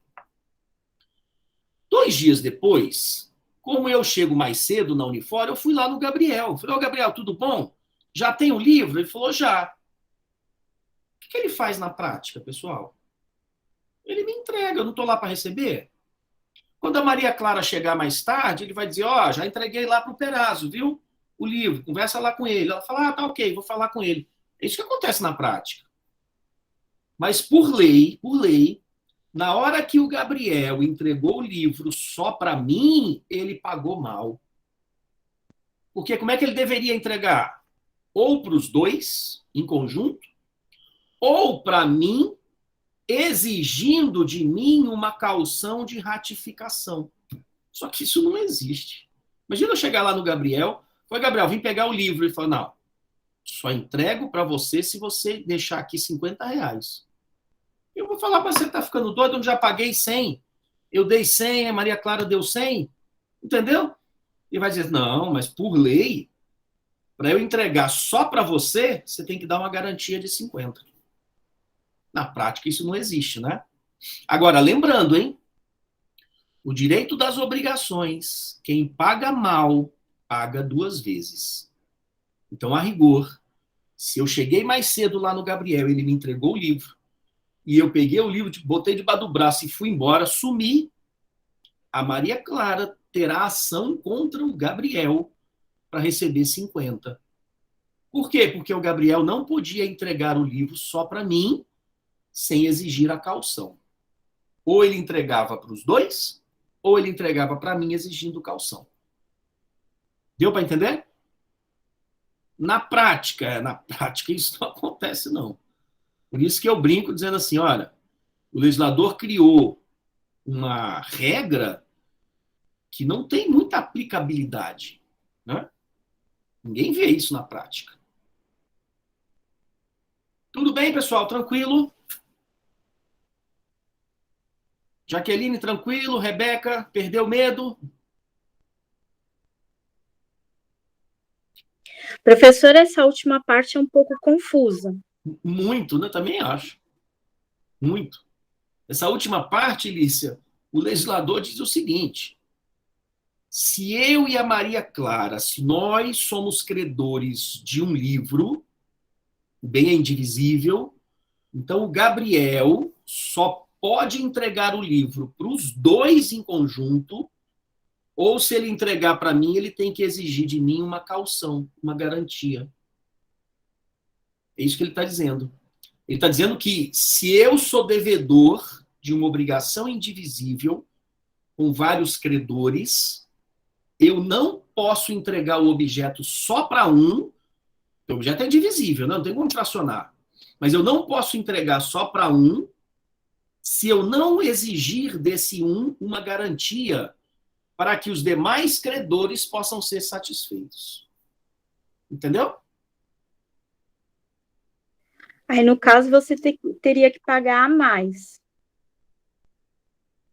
2 dias depois, como eu chego mais cedo na Unifora, eu fui lá no Gabriel. Falei, ô Gabriel, tudo bom? Já tem o livro? Ele falou, já. O que ele faz na prática, pessoal? Ele me entrega, eu não estou lá para receber. Quando a Maria Clara chegar mais tarde, ele vai dizer, ó, já entreguei lá para o Perazzo, viu? O livro, conversa lá com ele. Ela fala, tá ok, vou falar com ele. É isso que acontece na prática. Mas por lei, na hora que o Gabriel entregou o livro só para mim, ele pagou mal. Porque como é que ele deveria entregar? Ou para os dois, em conjunto, ou para mim, exigindo de mim uma caução de ratificação. Só que isso não existe. Imagina eu chegar lá no Gabriel, foi, Gabriel, vim pegar o livro. Ele falou, não, só entrego para você se você deixar aqui R$50. Eu vou falar para você que tá ficando doido, eu já paguei 100. Eu dei 100, a Maria Clara deu 100. Entendeu? E vai dizer, não, mas por lei, para eu entregar só para você, você tem que dar uma garantia de 50. Na prática, isso não existe, né? Agora, lembrando, hein? O direito das obrigações, quem paga mal, paga 2 vezes. Então, a rigor, se eu cheguei mais cedo lá no Gabriel, ele me entregou o livro, e eu peguei o livro, botei debaixo do braço e fui embora, sumi, a Maria Clara terá ação contra o Gabriel para receber 50. Por quê? Porque o Gabriel não podia entregar o livro só para mim, sem exigir a caução. Ou ele entregava para os dois, ou ele entregava para mim exigindo caução. Deu para entender? Na prática isso não acontece, não. Por isso que eu brinco dizendo assim, olha, o legislador criou uma regra que não tem muita aplicabilidade, né? Ninguém vê isso na prática. Tudo bem, pessoal? Tranquilo? Jaqueline, tranquilo? Rebeca, perdeu medo? Professor, essa última parte é um pouco confusa. Muito, né? Também acho. Muito. Essa última parte, Lícia, o legislador diz o seguinte: se eu e a Maria Clara, se nós somos credores de um livro, o bem é indivisível, então o Gabriel só pode entregar o livro para os dois em conjunto, ou se ele entregar para mim, ele tem que exigir de mim uma caução, uma garantia. É isso que ele está dizendo. Ele está dizendo que se eu sou devedor de uma obrigação indivisível com vários credores, eu não posso entregar o objeto só para um, porque o objeto é divisível, não tem como fracionar. Mas eu não posso entregar só para um se eu não exigir desse um uma garantia para que os demais credores possam ser satisfeitos. Entendeu? Aí, no caso, você teria que pagar a mais.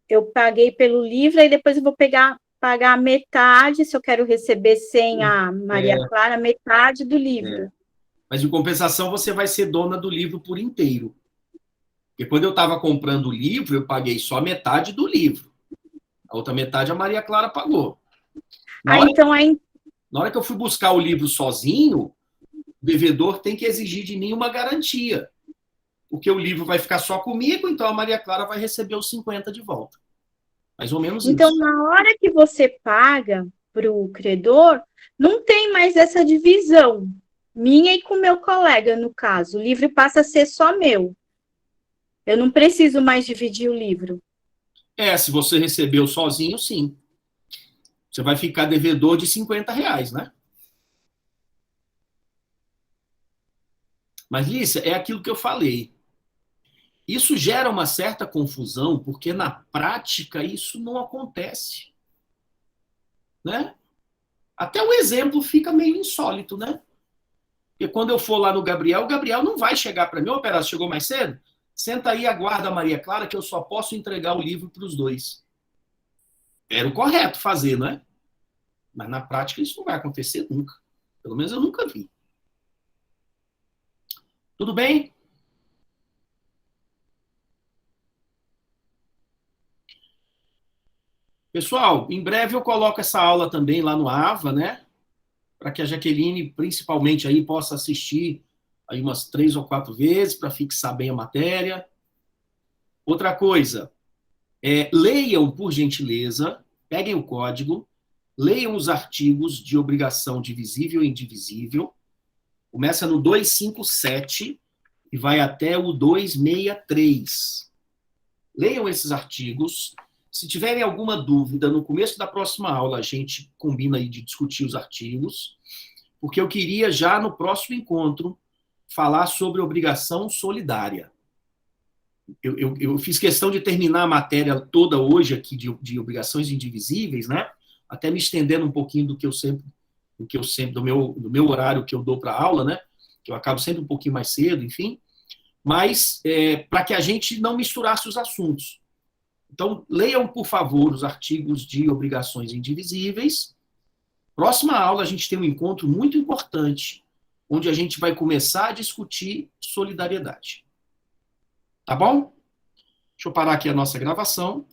Eu paguei pelo livro, aí depois eu vou pagar metade, se eu quero receber sem a Maria Clara, metade do livro. Mas, em compensação, você vai ser dona do livro por inteiro. Porque quando eu estava comprando o livro, eu paguei só metade do livro. A outra metade a Maria Clara pagou. Na hora que eu fui buscar o livro sozinho, o devedor tem que exigir de mim uma garantia. Porque o livro vai ficar só comigo, então a Maria Clara vai receber os 50 de volta. Mais ou menos então, isso. Então, na hora que você paga para o credor, não tem mais essa divisão. Minha e com meu colega, no caso. O livro passa a ser só meu. Eu não preciso mais dividir o livro. Se você recebeu sozinho, sim. Você vai ficar devedor de R$50, né? Mas, Lícia, é aquilo que eu falei. Isso gera uma certa confusão, porque na prática isso não acontece. Né? Até o exemplo fica meio insólito, né? Porque quando eu for lá no Gabriel, o Gabriel não vai chegar para mim, ô, Peraz, chegou mais cedo? Senta aí, aguarda a Maria Clara, que eu só posso entregar o livro para os dois. Era o correto fazer, não é? Mas na prática isso não vai acontecer nunca. Pelo menos eu nunca vi. Tudo bem? Pessoal, em breve eu coloco essa aula também lá no AVA, né? Para que a Jaqueline, principalmente, aí possa assistir aí umas 3 ou 4 vezes para fixar bem a matéria. Outra coisa, leiam, por gentileza, peguem o código, leiam os artigos de obrigação divisível e indivisível. Começa no 257 e vai até o 263. Leiam esses artigos. Se tiverem alguma dúvida, no começo da próxima aula a gente combina aí de discutir os artigos, porque eu queria já no próximo encontro falar sobre obrigação solidária. Eu fiz questão de terminar a matéria toda hoje aqui de obrigações indivisíveis, né? Até me estendendo um pouquinho do meu horário que eu dou para a aula, né? Que eu acabo sempre um pouquinho mais cedo, enfim. Mas para que a gente não misturasse os assuntos. Então, leiam, por favor, os artigos de obrigações indivisíveis. Próxima aula, a gente tem um encontro muito importante, onde a gente vai começar a discutir solidariedade. Tá bom? Deixa eu parar aqui a nossa gravação.